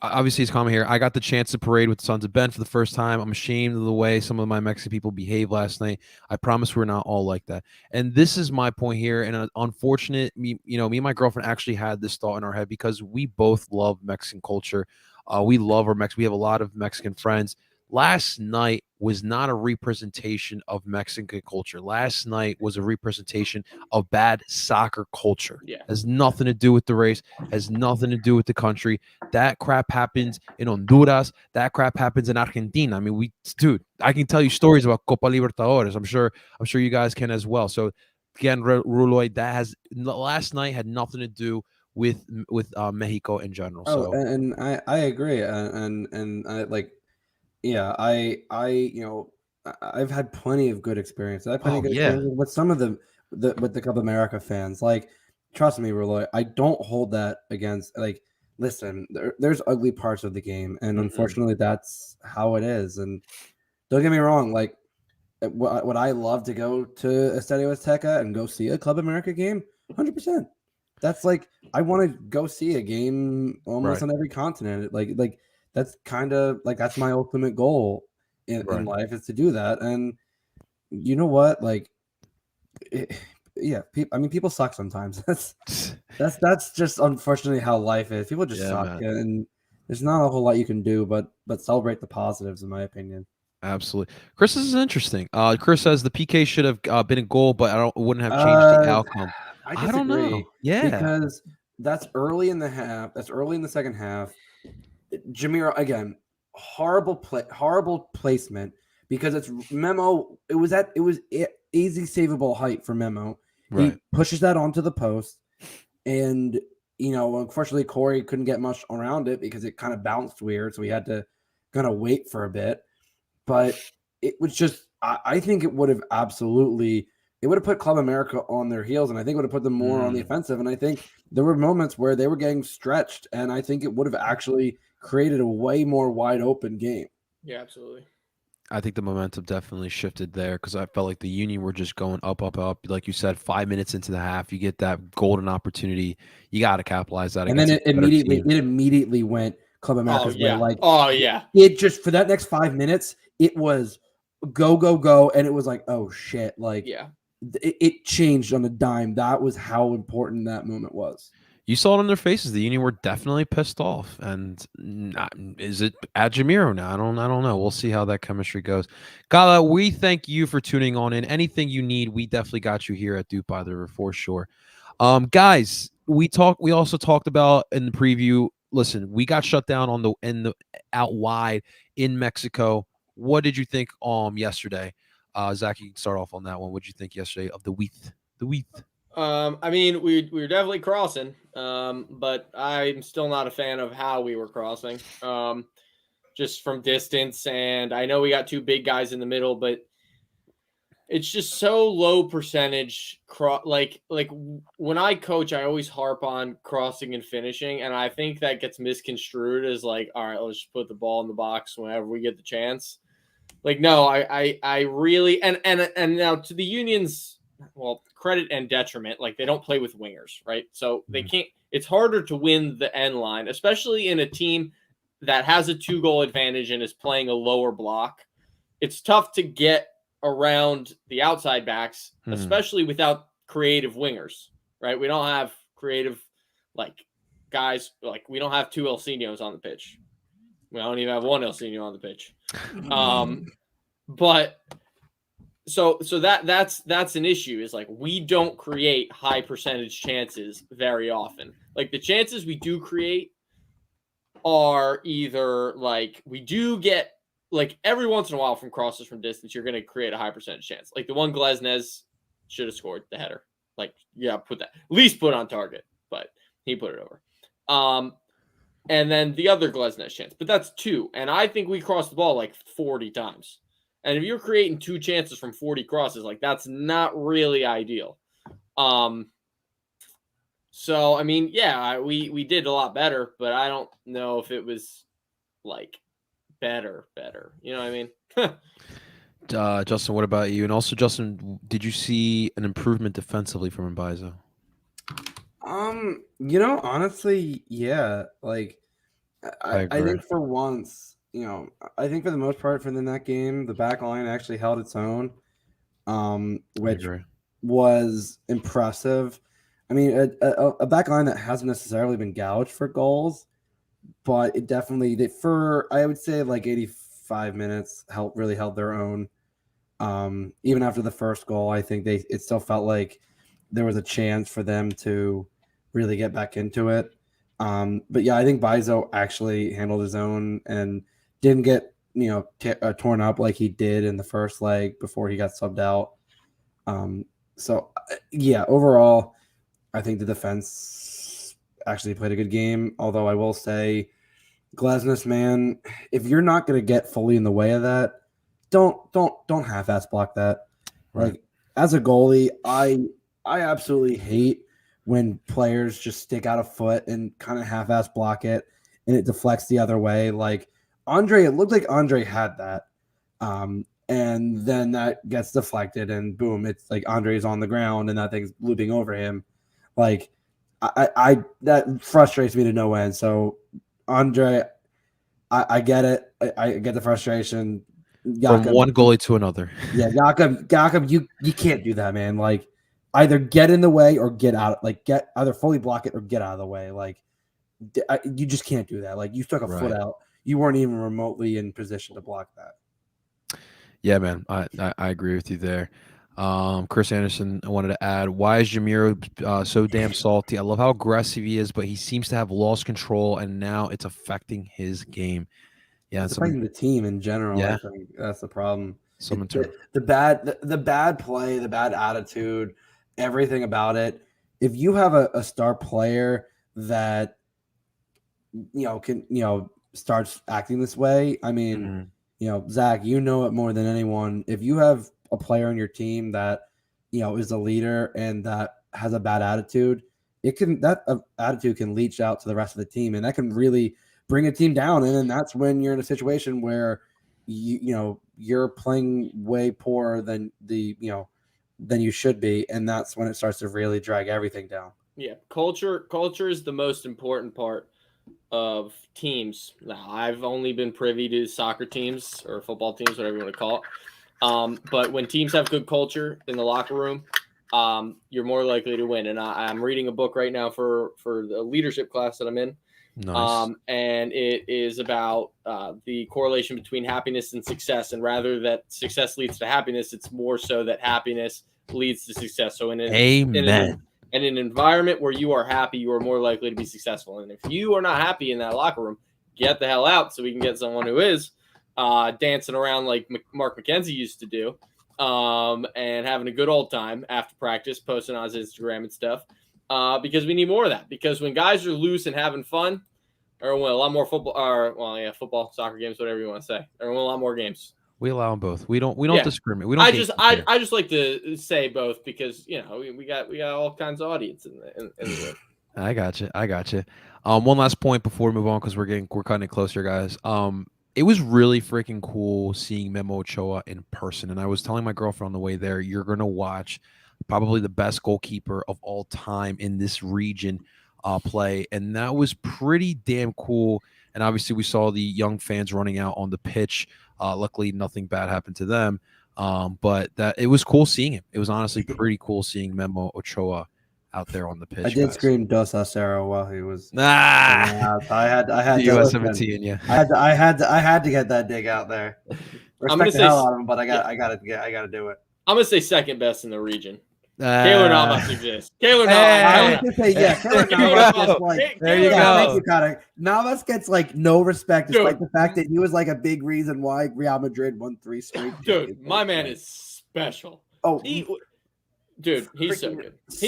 Obviously, he's coming here. I got the chance to parade with the Sons of Ben for the first time. I'm ashamed of the way some of my Mexican people behaved last night. I promise we're not all like that. And this is my point here. And unfortunate, me and my girlfriend actually had this thought in our head because we both love Mexican culture. We love our we have a lot of Mexican friends. Last night was not a representation of Mexican culture. Last night was a representation of bad soccer culture.
Yeah.
Has nothing to do with the race, has nothing to do with the country. That crap happens in Honduras. That crap happens in Argentina. I mean, I can tell you stories about Copa Libertadores. I'm sure you guys can as well. So again, Ruloy, last night had nothing to do with Mexico in general.
Oh, so. And I agree. And I like, yeah, I've had plenty of good experiences. I've had plenty of good experiences with some of with the Club America fans. Like, trust me, Ruloy, I don't hold that against. Like, listen, there's ugly parts of the game, and unfortunately, that's how it is. And don't get me wrong, like, would I love to go to Estadio Azteca and go see a Club America game? 100%. That's like I want to go see a game almost on every continent. Like. That's kind of like that's my ultimate goal in life is to do that. And you know what? Like, people suck sometimes. That's just unfortunately how life is. People just suck, and there's not a whole lot you can do but celebrate the positives, in my opinion.
Absolutely. Chris, this is interesting. Chris says the PK should have been a goal, but wouldn't have changed the outcome.
I don't know. Yeah, because that's early in the half. That's early in the second half. Jamiro, again, horrible placement because it's Memo. It was easy savable height for Memo.
Right.
He pushes that onto the post, and unfortunately Corey couldn't get much around it because it kind of bounced weird, so we had to kind of wait for a bit. But it was just, I think it would have put Club America on their heels, and I think it would have put them more on the offensive. And I think there were moments where they were getting stretched, and I think it would have actually created a way more wide open game.
Yeah, absolutely.
I think the momentum definitely shifted there because I felt like the Union were just going up, up, up. Like you said, 5 minutes into the half, you get that golden opportunity. You got to capitalize that.
And then it immediately went Club America's way. Like, it just, for that next 5 minutes, it was go, go, go. And it was like, oh shit. Like, it changed on a dime. That was how important that moment was.
You saw it on their faces. The Union were definitely pissed off. And is it at Jamiro now? I don't know. We'll see how that chemistry goes. Gala, we thank you for tuning on in. Anything you need, we definitely got you here at DOOP by the River for sure. Guys, we also talked about in the preview. Listen, we got shut down on the out wide in Mexico. What did you think yesterday? Zach, you can start off on that one. What did you think yesterday of the Weath?
I mean, we were definitely crossing, but I'm still not a fan of how we were crossing, just from distance. And I know we got two big guys in the middle, but it's just so low percentage. Like when I coach, I always harp on crossing and finishing, and I think that gets misconstrued as like, all right, let's just put the ball in the box whenever we get the chance. Like, no, I really and now to the Union's credit and detriment, like they don't play with wingers, right? So they can't. It's harder to win the end line, especially in a team that has a 2-goal advantage and is playing a lower block. It's tough to get around the outside backs, especially without creative wingers, right? We don't have creative guys. Like, we don't have 2 Elsinos on the pitch. We don't even have 1 Elsinio on the pitch. But so that's an issue, is like we don't create high percentage chances very often. Like, the chances we do create are either like we do get, like, every once in a while from crosses from distance, you're going to create a high percentage chance. Like the one Glesnes should have scored the header. Like, put that, at least put on target, but he put it over. And then the other Glesnes chance, but that's 2. And I think we crossed the ball like 40 times. And if you're creating 2 chances from 40 crosses, like, that's not really ideal. So, I mean, we did a lot better, but I don't know if it was like better. You know what I mean?
Justin, what about you? And also, Justin, did you see an improvement defensively from Lobaso?
Honestly, yeah. Like, I think for once, I think for the most part from that game, the back line actually held its own, which was impressive. I mean, a back line that hasn't necessarily been gouged for goals, but it definitely, for, I would say, like 85 minutes, really held their own. Even after the first goal, I think it still felt like there was a chance for them to really get back into it. But yeah, I think Bizo actually handled his own and didn't get torn up like he did in the first leg before he got subbed out. So yeah, overall, I think the defense actually played a good game. Although I will say, Glesnes, man, if you're not going to get fully in the way of that, don't half-ass block that. Right. Like, as a goalie, I absolutely hate when players just stick out a foot and kind of half-ass block it and it deflects the other way. Like, it looked like Andre had that. And then that gets deflected and boom, it's like Andre's on the ground and that thing's looping over him. Like, I that frustrates me to no end. So Andre, I get it. I get the frustration.
Jakob, from one goalie to another.
Yeah, Jakob, you can't do that, man. Like, either get in the way or get out. Like, either fully block it or get out of the way. Like, you just can't do that. Like, you stuck a foot out. You weren't even remotely in position to block that.
Yeah, man, I agree with you there. Chris Anderson, I wanted to add, why is Jamiro so damn salty? I love how aggressive he is, but he seems to have lost control, and now it's affecting his game. Yeah,
it's affecting the team in general.
Yeah.
I think that's the problem. The bad play, the bad attitude, everything about it. If you have a star player that can starts acting this way, I mean, Zach, you know it more than anyone. If you have a player on your team that is a leader and that has a bad attitude, attitude can leach out to the rest of the team, and that can really bring a team down. And then that's when you're in a situation where you're playing way poorer than than you should be, and that's when it starts to really drag everything down.
Yeah, culture is the most important part of teams. Now, I've only been privy to soccer teams or football teams, whatever you want to call it. But when teams have good culture in the locker room, you're more likely to win. And I'm reading a book right now for the leadership class that I'm in.
Nice.
And it is about the correlation between happiness and success. And rather that success leads to happiness, it's more so that happiness leads to success. So in an environment where you are happy, you are more likely to be successful. And if you are not happy in that locker room, get the hell out so we can get someone who is dancing around like Mark McKenzie used to do and having a good old time after practice, posting on his Instagram and stuff. Because we need more of that. Because when guys are loose and having fun, everyone will a lot more football, soccer games, whatever you want to say. Everyone will a lot more games.
We allow them both. We don't discriminate. We don't.
I just like to say both because we got all kinds of audience in the room.
I got you. One last point before we move on because we're cutting it close here, guys. It was really freaking cool seeing Memo Ochoa in person, and I was telling my girlfriend on the way there, you're gonna watch probably the best goalkeeper of all time in this region play, and that was pretty damn cool. And obviously, we saw the young fans running out on the pitch. Luckily, nothing bad happened to them. But it was cool seeing him. It was honestly pretty cool seeing Memo Ochoa out there on the pitch.
I did scream Dos Acero while he was.
I
had
US 17. Yeah,
I had to get that dig out there. Respect the hell out of him, but I got to do it.
I'm gonna say second best in the region. Keylor Navas exists. Keylor Navas.
I was gonna say Keylor Navas.
There you go.
Thank you, Connor. Navas gets no respect, despite the fact that he was a big reason why Real Madrid won 3 straight.
Dude, my man is special.
Oh,
he's so good. He's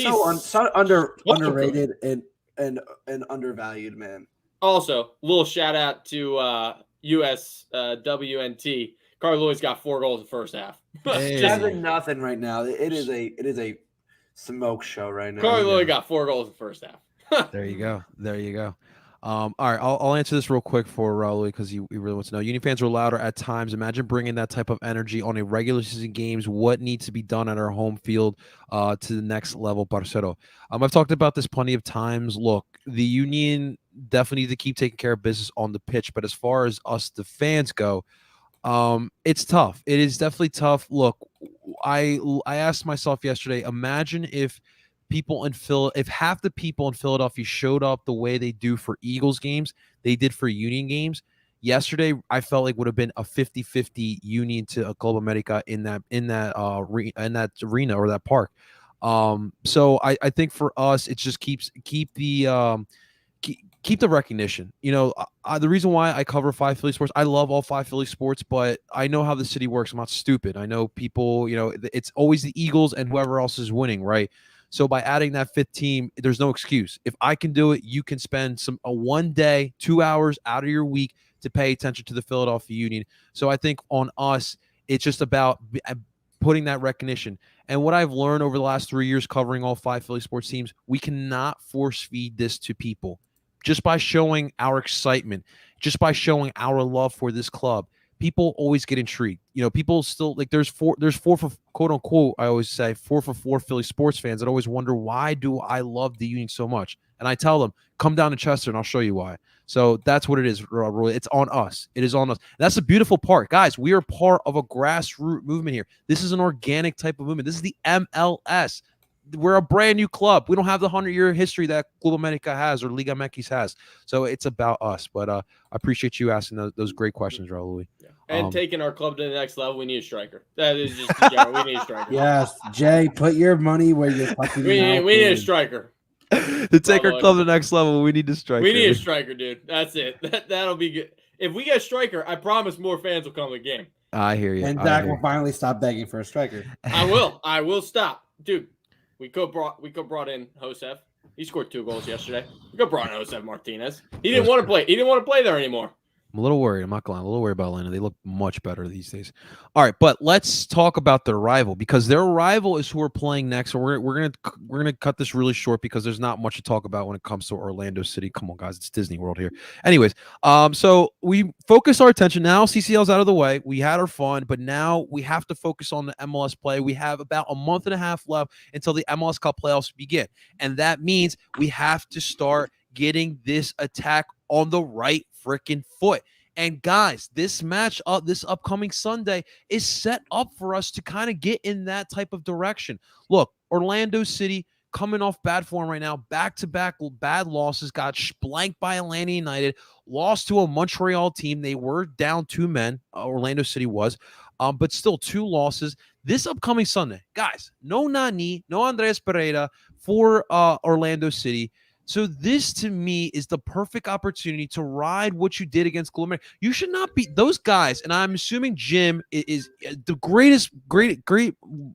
so underrated and undervalued, man.
Also, little shout out to US WNT. Carl Lewis got 4 goals in the first half.
7-0 right now. It is a smoke show right now.
Carl Lewis got 4 goals in the first half.
There you go. All right, I'll answer this real quick for Raul because he really wants to know. Union fans are louder at times. Imagine bringing that type of energy on a regular season games. What needs to be done at our home field to the next level, Parcero? I've talked about this plenty of times. Look, the Union definitely need to keep taking care of business on the pitch, but as far as us, the fans go, it's tough. It is definitely tough. Look, I asked myself yesterday, imagine if half the people in Philadelphia showed up the way they do for Eagles games, they did for Union games. Yesterday, I felt like would have been a 50-50 Union to a Club America in that arena or that park. So I think for us, it just keep the recognition. The reason why I cover 5 Philly sports, I love all 5 Philly sports, but I know how the city works. I'm not stupid. I know people, it's always the Eagles and whoever else is winning, right? So by adding that 5th team, there's no excuse. If I can do it, you can spend a 1 day, 2 hours out of your week to pay attention to the Philadelphia Union. So I think on us, it's just about putting that recognition. And what I've learned over the last 3 years covering all 5 Philly sports teams, we cannot force feed this to people. Just by showing our excitement, just by showing our love for this club, people always get intrigued. People still there's four for quote unquote, I always say 4 for 4 Philly sports fans that always wonder, why do I love the Union so much? And I tell them, come down to Chester and I'll show you why. So that's what it is, Roy. It's on us. It is on us. That's the beautiful part. Guys, we are part of a grassroots movement here. This is an organic type of movement. This is the MLS. We're a brand new club. We don't have the 100-year history that Club America has or Liga MX has. So it's about us. But I appreciate you asking those great questions, Raul.
Yeah. And taking our club to the next level, we need a striker. That is just the general. We need a striker.
Yes, Jay, put your money where you're fucking
we need a striker.
To take our club to the next level, we need a striker.
We need a striker, dude. That's it. That'll be good. If we get a striker, I promise more fans will come to the game.
I hear you.
And Zach will finally stop begging for a striker.
I will stop, dude. We could brought in Josef. He scored 2 goals yesterday. We could brought in Josef Martinez. He didn't want to play. He didn't want to play there anymore.
I'm a little worried. I'm not going to lie. I'm a little worried about Atlanta. They look much better these days. All right, but let's talk about their rival, because their rival is who we're playing next. So we're gonna cut this really short because there's not much to talk about when it comes to Orlando City. Come on, guys, it's Disney World here. Anyways, so we focus our attention now. CCL's out of the way. We had our fun, but now we have to focus on the MLS play. We have about a month and a half left until the MLS Cup playoffs begin, and that means we have to start getting this attack on the right freaking foot. And guys, this match up this upcoming Sunday is set up for us to kind of get in that type of direction. Look, Orlando City coming off bad form right now, back-to-back bad losses, got splanked by Atlanta United, lost to a Montreal team. They were down 2 men, Orlando City was, but still 2 losses. This upcoming Sunday, guys, no Nani, no Andres Pereira for Orlando City. So this, to me, is the perfect opportunity to ride what you did against Glover. You should not be those guys, and I'm assuming Jim is the great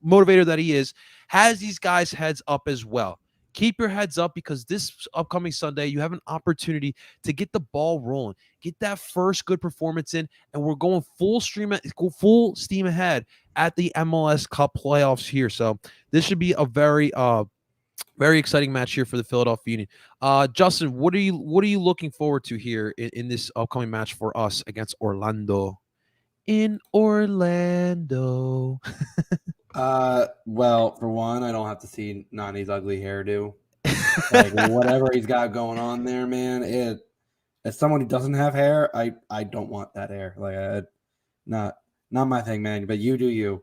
motivator that he is, has these guys' heads up as well. Keep your heads up, because this upcoming Sunday, you have an opportunity to get the ball rolling, get that first good performance in, and we're going full steam ahead at the MLS Cup playoffs here. So this should be a very exciting match here for the Philadelphia Union. Justin, what are you looking forward to here in this upcoming match for us against Orlando? In Orlando.
Well, for one, I don't have to see Nani's ugly hairdo. Like, whatever he's got going on there, man. As someone who doesn't have hair, I don't want that hair. Like, not my thing, man. But you do you.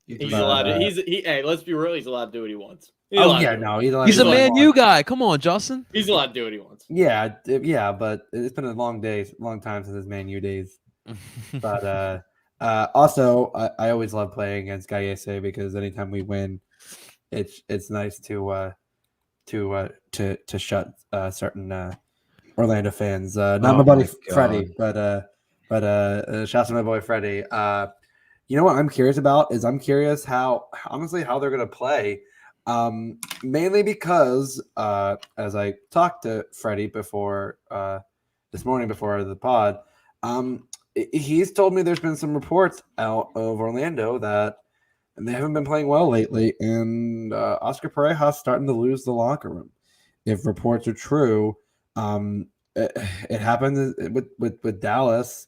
He's allowed to. Hey, let's be real. He's allowed to do what he wants.
He's
a Man U guy. Come on, Justin.
He's allowed to do what he wants.
Yeah, but it's been a long time since his Man U days. But also, I always love playing against Gallese, because anytime we win, it's nice to shut certain Orlando fans. Not my buddy Freddie, but shouts to my boy Freddie. You know what I'm curious about is how they're gonna play. Mainly because as I talked to Freddie before this morning before the pod, he's told me there's been some reports out of Orlando that they haven't been playing well lately, and Oscar Pareja's starting to lose the locker room. If reports are true, it happened with Dallas.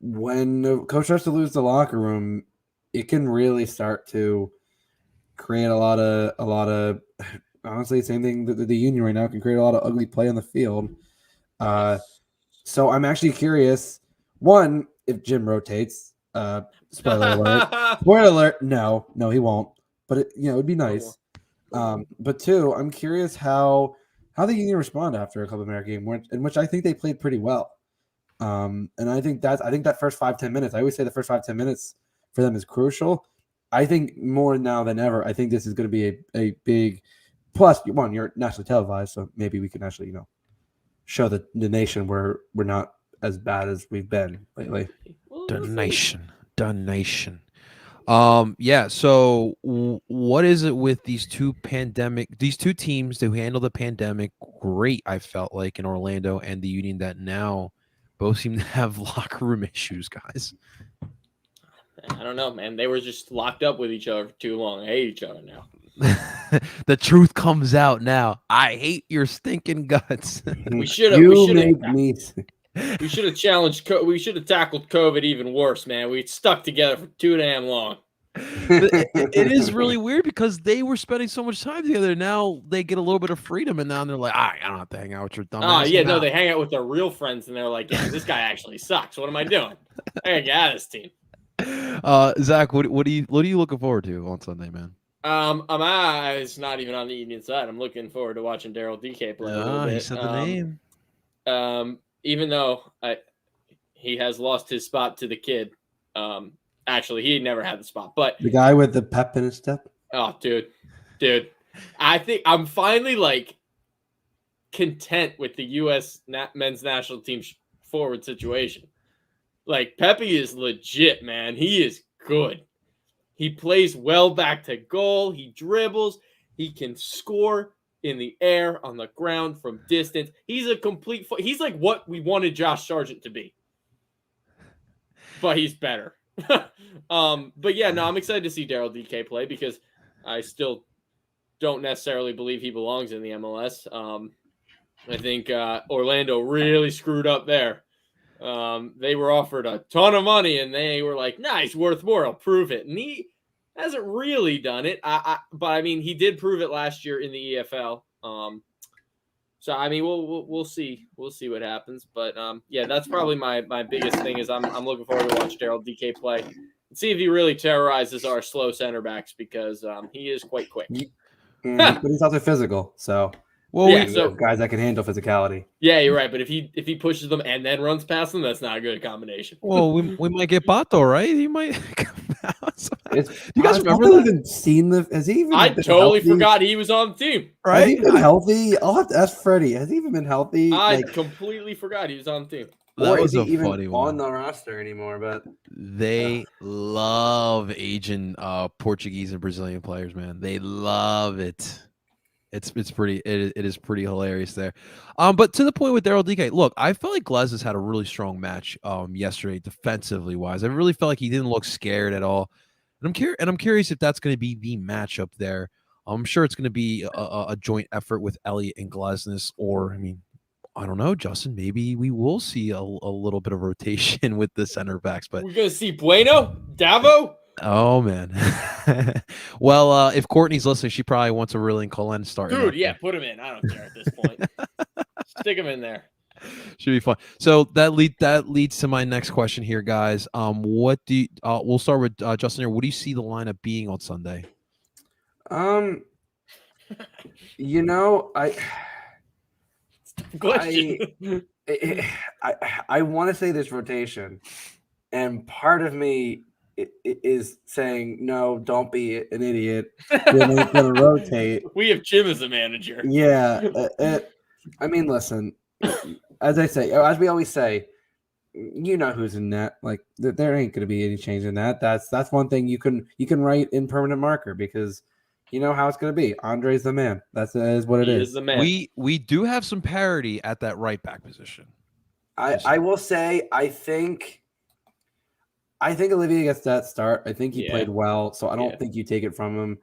When the coach starts to lose the locker room, it can really start to create a lot of honestly, same thing that the Union right now can create a lot of ugly play on the field. So I'm actually curious, one, if Jim rotates. Spoiler alert. No, he won't. But it'd be nice. But two, I'm curious how the Union respond after a Club America game, in which I think they played pretty well. And I think that first 5-10 minutes, I always say the first 5-10 minutes for them is crucial. I think more now than ever, I think this is going to be a big plus. One, you're nationally televised, so maybe we can actually, show the nation we're not as bad as we've been lately.
The nation. Yeah. So what is it with these two teams that handle the pandemic great? I felt like in Orlando and the Union, that now both seem to have locker room issues, guys.
I don't know, man. They were just locked up with each other for too long. I hate each other now.
The truth comes out now. I hate your stinking guts.
We should have challenged. We should have tackled COVID even worse, man. We stuck together for too damn long.
It is really weird because they were spending so much time together. Now they get a little bit of freedom, and now they're like, I don't have to hang out with your dumb ass.
No, they hang out with their real friends, and they're like, yeah, this guy actually sucks. What am I doing? I gotta get out of this team.
Zach, what are you looking forward to on Sunday, man?
It's not even on the Union side. I'm looking forward to watching Daryl DK play a little bit.
He said the name.
Even though he has lost his spot to the kid. Actually, he never had the spot, but
the guy with the pep in his step.
Oh, dude, I think I'm finally content with the U.S. men's national team forward situation. Like, Pepe is legit, man. He is good. He plays well back to goal. He dribbles. He can score in the air, on the ground, from distance. He's a complete. He's like what we wanted Josh Sargent to be, but he's better. But yeah, no, I'm excited to see Daryl DK play because I still don't necessarily believe he belongs in the MLS. I think Orlando really screwed up there. They were offered a ton of money, and they were like, "Nah, he's worth more. I'll prove it." And he hasn't really done it. But I mean, he did prove it last year in the EFL. So I mean, we'll see. We'll see what happens. But yeah, that's probably my biggest thing is I'm looking forward to watch Daryl DK play and see if he really terrorizes our slow center backs because he is quite quick.
But he's also physical, so.
Well,
yeah, so
guys that can handle physicality.
Yeah, you're right. But if he pushes them and then runs past them, that's not a good combination.
Well, we might get Bato, right? He might come out. You guys remember
that?
Even
seen the? Has he even?
I totally forgot he was on the team.
Right?
Has he been healthy? I'll have to ask Freddie. Has he even been healthy?
I completely forgot he was on the team.
That was
a
even funny one.
On the roster anymore, but
they love aging Portuguese and Brazilian players, man. They love it. It is pretty hilarious there. But to the point with Daryl DK, look, I felt like Glaz's had a really strong match yesterday defensively wise. I really felt like he didn't look scared at all. And I'm curious if that's going to be the matchup there. I'm sure it's going to be a joint effort with Elliott and Glaznes, or I mean, I don't know, Justin. Maybe we will see a little bit of rotation with the center backs, but
we're going to see Bueno, Davo.
Oh man. Well, if Courtney's listening, she probably wants a really Colin start.
Dude, yeah, put him in. I don't care at this point. Stick him in there.
Should be fun. So that leads to my next question here, guys. What do you, we'll start with Justin here. What do you see the lineup being on Sunday?
You know, I want to say this rotation, and part of me is saying no. Don't be an idiot. We're not going to rotate.
We have Jim as a manager.
Yeah, I mean, listen. As we always say, you know who's in net. Like there ain't going to be any change in that. That's one thing you can write in permanent marker because. You know how it's going to be. Andre's the man. That is what it is.
The man.
We do have some parity at that right back position.
I will say I think Olivier gets that start. I think he played well, so I don't think you take it from him.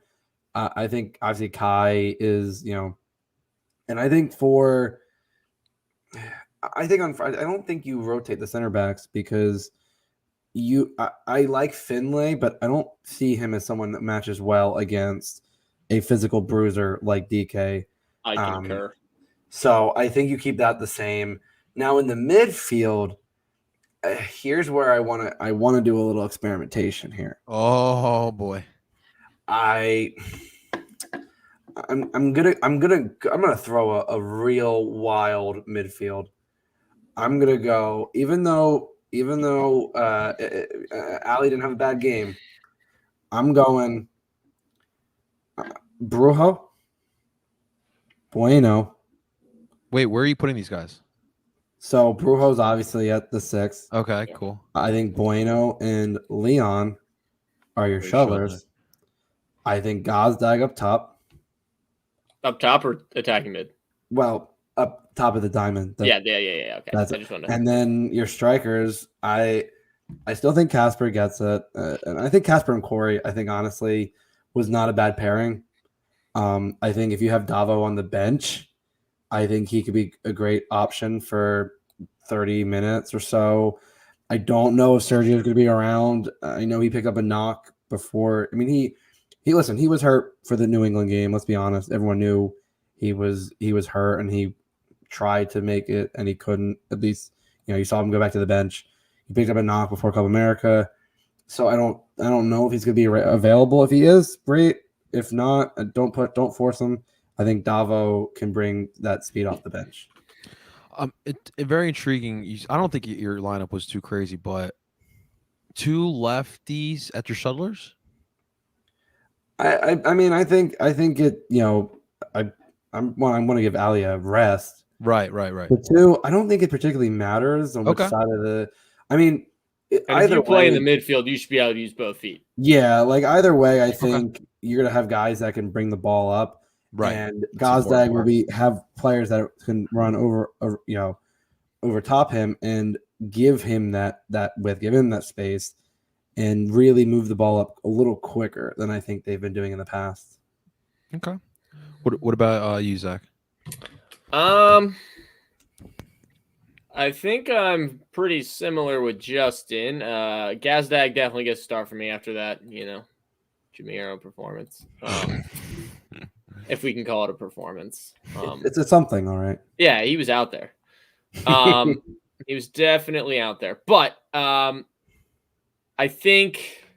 I think obviously Kai is, and I think on Friday I don't think you rotate the center backs because I like Finlay, but I don't see him as someone that matches well against a physical bruiser like DK.
I concur.
So I think you keep that the same. Now in the midfield, here's where I want to do a little experimentation here.
Oh boy.
I'm gonna throw a real wild midfield. I'm gonna go even though Ali didn't have a bad game. I'm going Brujo, Bueno.
Wait, where are you putting these guys?
So Brujo's obviously at the 6.
Okay, cool.
I think Bueno and Leon are your shuttlers. I think Gazdag up top.
Up top or attacking mid?
Well, up top of the diamond.
Yeah. Okay.
That's it. And then your strikers, I still think Casper gets it. And I think Casper and Corey, I think honestly, was not a bad pairing. I think if you have Davo on the bench, I think he could be a great option for 30 minutes or so. I don't know if Sergio's going to be around. I know he picked up a knock before. I mean, he was hurt for the New England game. Let's be honest. Everyone knew he was hurt and he tried to make it and he couldn't. At least, you saw him go back to the bench. He picked up a knock before Copa America. So I don't know if he's going to be available. If he is, great. If not, don't force him. I think Davo can bring that speed off the bench.
It very intriguing. I don't think your lineup was too crazy, but 2 lefties at your shuttlers.
I mean, I think it. I'm going to give Ali a rest.
Right.
The two, I don't think it particularly matters on which
Okay.
side of the. I mean,
And
either
if you play
way,
in the midfield, you should be able to use both feet.
yeah, like either way, I think you're gonna have guys that can bring the ball up,
Right.
and
That's the
Gazdag
important
will have players that can run over top him and give him that width, give him that space, and really move the ball up a little quicker than I think they've been doing in the past.
Okay. What about you, Zach?
I think I'm pretty similar with Justin. Gazdag definitely gets a start for me after that, Jamiro performance. If we can call it a performance.
It's a something, all right.
Yeah, he was out there. He was definitely out there. But I think,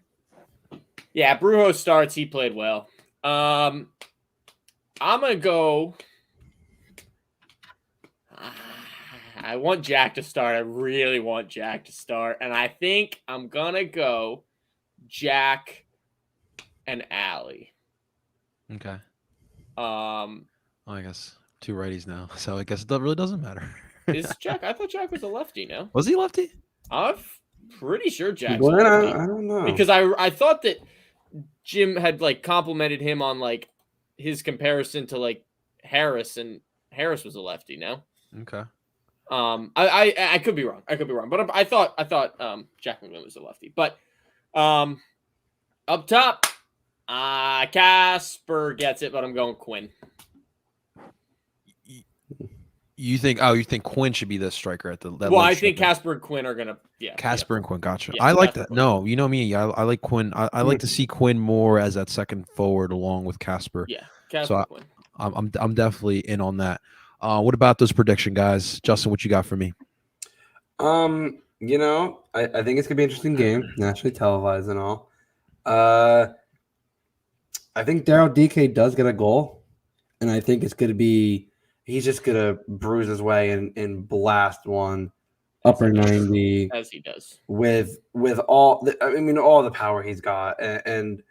Brujo starts. He played well. I'm going to go. I want Jack to start. I really want Jack to start. And I think I'm going to go Jack and Allie.
Okay.
I
guess 2 righties now. So I guess it really doesn't matter.
Is Jack? I thought Jack was a lefty, no?
Was he lefty?
I'm pretty sure Jack's
Well,
lefty.
I don't know.
Because I thought that Jim had complimented him on his comparison to Harris, and Harris was a lefty, no?
Okay.
I could be wrong. But I thought Jack McMillan was a lefty. But up top, Casper gets it, but I'm going Quinn.
You think Quinn should be the striker at the
well, I think Casper and Quinn are gonna
Casper and Quinn, gotcha.
Yeah,
I like
Casper
that.
Quinn.
No, you know me. I like Quinn. I like to see Quinn more as that second forward along with Casper.
Yeah, Casper and Quinn.
I'm definitely in on that. What about those prediction guys? Justin, what you got for me?
I think it's gonna be an interesting game, nationally televised and all. I think Daryl DK does get a goal, and I think it's gonna be he's just gonna bruise his way and blast one upper 90
as he does
with all the power he's got, and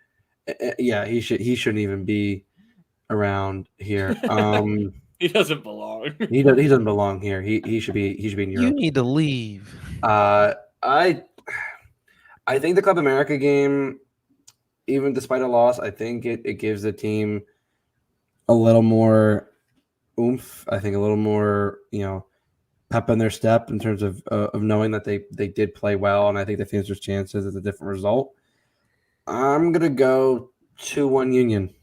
he shouldn't even be around here.
He doesn't belong.
He doesn't belong here. He should be in Europe.
You need to leave.
I think the Club America game, even despite a loss, I think it gives the team a little more oomph. I think a little more, pep in their step in terms of knowing that they did play well, and I think the fans there's chances at a different result. I'm gonna go 2-1 Union.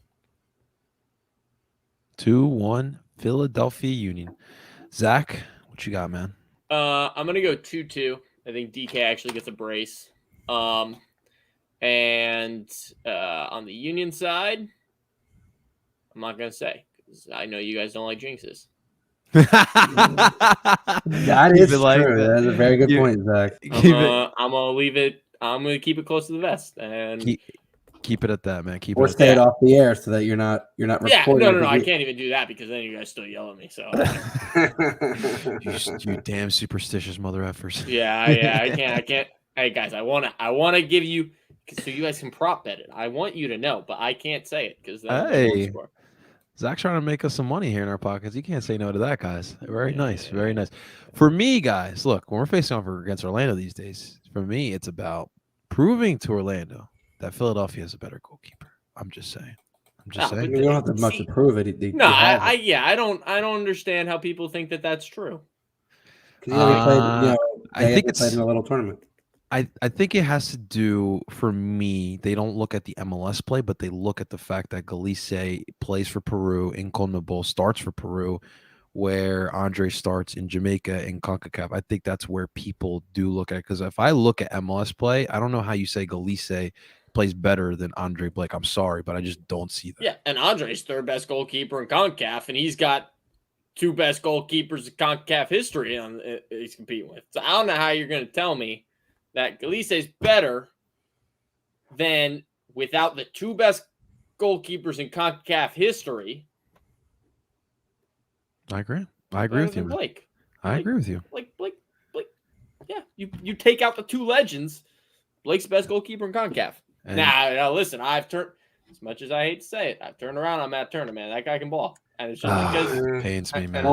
2-1 Philadelphia Union. Zach, what you got, man?
I'm gonna go 2-2. I think DK actually gets a brace. And on the Union side, I'm not gonna say because I know you guys don't like jinxes.
That is true. That's a very good point, Zach.
I'm gonna leave it. I'm gonna keep it close to the vest and
keep it at that, man.
Or stay it off the air so that you're not recording.
No. I can't even do that because then you guys still yell at me. So
you damn superstitious mother effers.
Yeah. I can't. Hey guys, I wanna give you so you guys can prop bet it. I want you to know, but I can't say it because
hey. Zach's trying to make us some money here in our pockets. You can't say no to that, guys. Very nice. Very nice. For me, guys, look, when we're facing off against Orlando these days, for me, it's about proving to Orlando that Philadelphia is a better goalkeeper. I'm just saying.
You don't have to much to prove it.
I don't understand how people think that that's true.
I think it's played in a little tournament.
I think it has to do, for me, they don't look at the MLS play, but they look at the fact that Galise plays for Peru in CONMEBOL, starts for Peru, where Andre starts in Jamaica in CONCACAF. I think that's where people do look at it. Because if I look at MLS play, I don't know how you say Galise plays better than Andre Blake. I'm sorry, but I just don't see that.
Yeah, and Andre's third best goalkeeper in CONCACAF, and he's got 2 best goalkeepers in CONCACAF history he's competing with. So I don't know how you're going to tell me that Galise is better than without the 2 best goalkeepers in CONCACAF history.
I agree with you,
Blake.
I agree with you.
Blake. Yeah, you take out the 2 legends. Blake's best goalkeeper in CONCACAF. Now listen, I've turned, as much as I hate to say it, I've turned around on Matt Turner, man. That guy can ball. And it's just because
pains me,
and
man.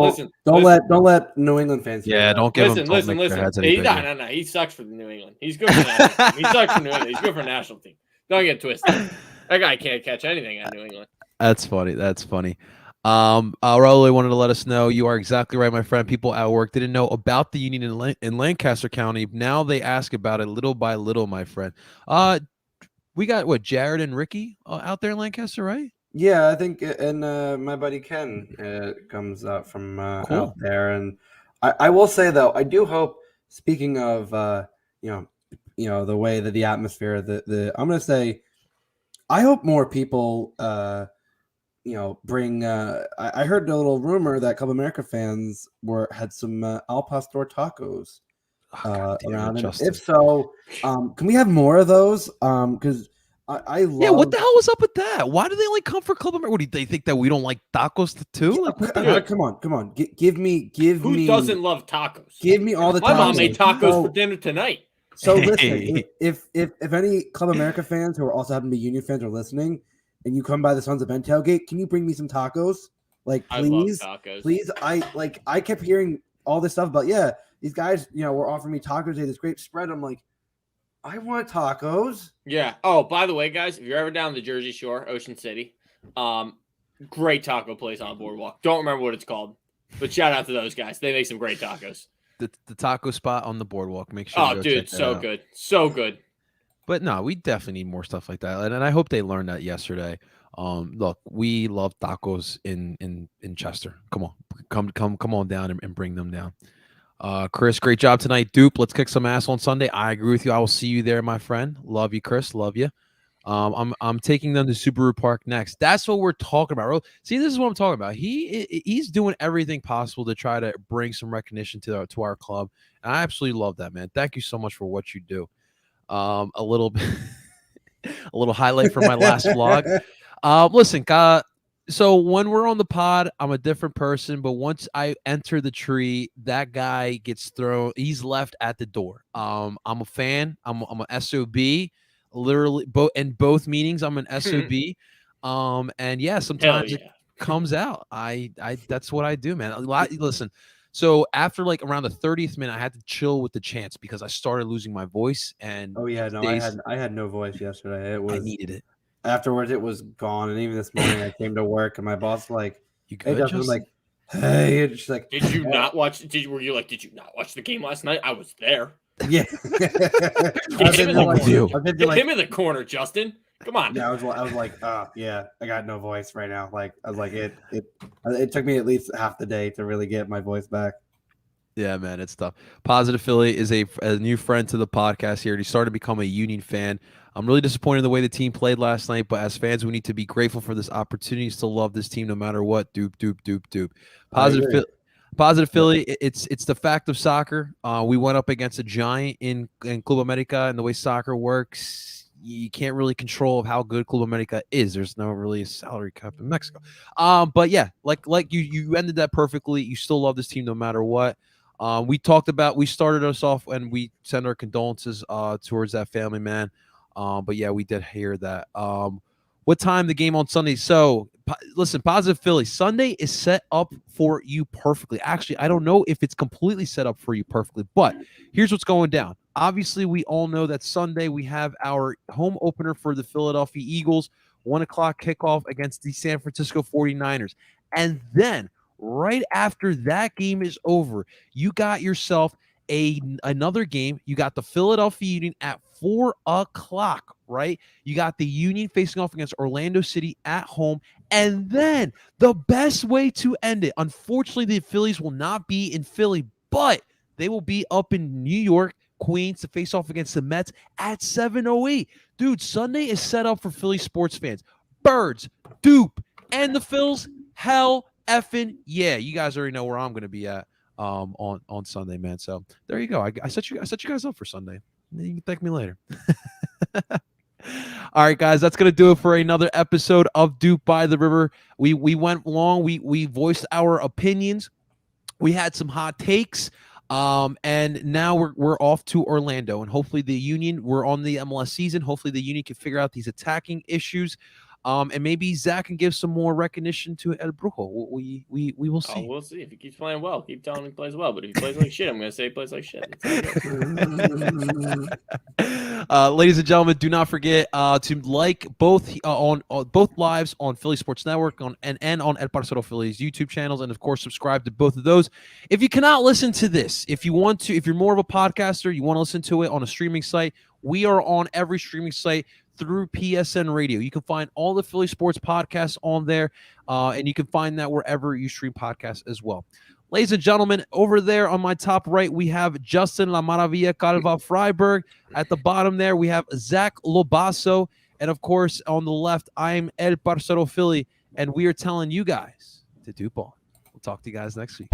Don't let New England fans.
Yeah, don't give him.
Listen. No. He sucks for the New England. He's good for the national team. He sucks for New England. He's good for national team. Don't get twisted. That guy can't catch anything at New England.
That's funny. Raul wanted to let us know you are exactly right, my friend. People at work didn't know about the union in Lancaster County. Now they ask about it little by little, my friend. We got Jared and Ricky out there in Lancaster, right?
Yeah, I think, and my buddy Ken comes out from out there, and I will say though, I do hope. Speaking of the way that the atmosphere, I'm gonna say, I hope more people bring. I heard a little rumor that Club America fans had some al pastor tacos around, and if so, can we have more of those? Because I love.
Yeah, what the hell was up with that? Why do they only come for Club America? What do they think that we don't like tacos too?
Come on. Give me.
Who doesn't love tacos?
Give me all the.
My mom made tacos for dinner tonight.
So listen, if any Club America fans who are also happen to be Union fans are listening, and you come by the Sons of Ben tailgate, can you bring me some tacos? Like, please,
I love tacos.
Please. I kept hearing all this stuff about these guys, were offering me tacos. They had this great spread. I'm like, I want tacos.
Yeah. Oh, by the way, guys, if you're ever down the Jersey Shore, Ocean City, great taco place on the boardwalk. Don't remember what it's called, but shout out to those guys. They make some great tacos.
The taco spot on the boardwalk. Make sure.
Oh, dude, so good, so good.
But no, we definitely need more stuff like that, and I hope they learned that yesterday. Look, we love tacos in Chester. Come on down and bring them down. Chris, great job tonight. Dupe, let's kick some ass on Sunday. I agree with you. I will see you there, my friend. Love you, Chris. Love you. I'm taking them to Subaru Park next. That's what we're talking about. See, this is what I'm talking about. He's doing everything possible to try to bring some recognition to our club. And I absolutely love that, man. Thank you so much for what you do. A little highlight from my last vlog. Listen, so when we're on the pod, I'm a different person, but once I enter the tree, that guy gets thrown. He's left at the door. I'm a fan. I'm an SOB. Literally, both meanings, I'm an SOB. And yeah, sometimes it comes out. I that's what I do, man. Listen. So after like around the 30th minute, I had to chill with the chants because I started losing my voice. And
I had no voice yesterday.
I needed it.
Afterwards, it was gone. And even this morning, I came to work, and my boss was like,
"You good?" Hey,
Justin? I'm like, "Hey," and she's like,
"Did you not watch? Did you not watch the game last night? I was there."
Yeah.
Get him in the corner, Justin. Come on.
Yeah, I was like, yeah, I got no voice right now. Like, I was like, it took me at least half the day to really get my voice back.
Yeah, man, it's tough. Positive Philly is a new friend to the podcast here. He started to become a Union fan. I'm really disappointed in the way the team played last night, but as fans, we need to be grateful for this opportunity to love this team no matter what. Doop. Positive Philly, it's the fact of soccer. We went up against a giant in Club America, and the way soccer works, you can't really control how good Club America is. There's no really a salary cap in Mexico. But yeah, like you ended that perfectly. You still love this team no matter what. We started us off and we send our condolences towards that family, man. But yeah, we did hear that. What time the game on Sunday? So listen, Positive Philly, Sunday is set up for you perfectly. Actually, I don't know if it's completely set up for you perfectly, but here's what's going down. Obviously, we all know that Sunday we have our home opener for the Philadelphia Eagles, 1 o'clock kickoff against the San Francisco 49ers. And then right after that game is over, you got yourself another game. You got the Philadelphia Union at 4 o'clock, right? You got the Union facing off against Orlando City at home. And then the best way to end it, unfortunately, the Phillies will not be in Philly, but they will be up in New York, Queens, to face off against the Mets at 7:08. Dude, Sunday is set up for Philly sports fans. Birds, Dupe, and the Phils, hell effing yeah. You guys already know where I'm going to be at on Sunday, man. So there you go. I set you guys up for Sunday. You can thank me later. All right, guys, that's going to do it for another episode of Dupe by the River. We went long. We voiced our opinions. We had some hot takes. And now we're off to Orlando, and hopefully the Union, we're on the MLS season. Hopefully the Union can figure out these attacking issues. And maybe Zach can give some more recognition to El Brujo. We will see.
We'll see. If he keeps playing well, keep telling him he plays well. But if he plays like shit, I'm going to say he plays like shit.
Ladies and gentlemen, do not forget to like both on both lives on Philly Sports Network and on El Parcero Philly's YouTube channels, and of course subscribe to both of those. If you cannot listen to this, if you're more of a podcaster, you want to listen to it on a streaming site, we are on every streaming site through PSN Radio. You can find all the Philly sports podcasts on there, and you can find that wherever you stream podcasts as well. Ladies and gentlemen, over there on my top right, we have Justin La Maravilla Calva Freiberg. At the bottom there, we have Zach Lobaso. And of course, on the left, I'm El Parcero Philly, and we are telling you guys to Doop on. We'll talk to you guys next week.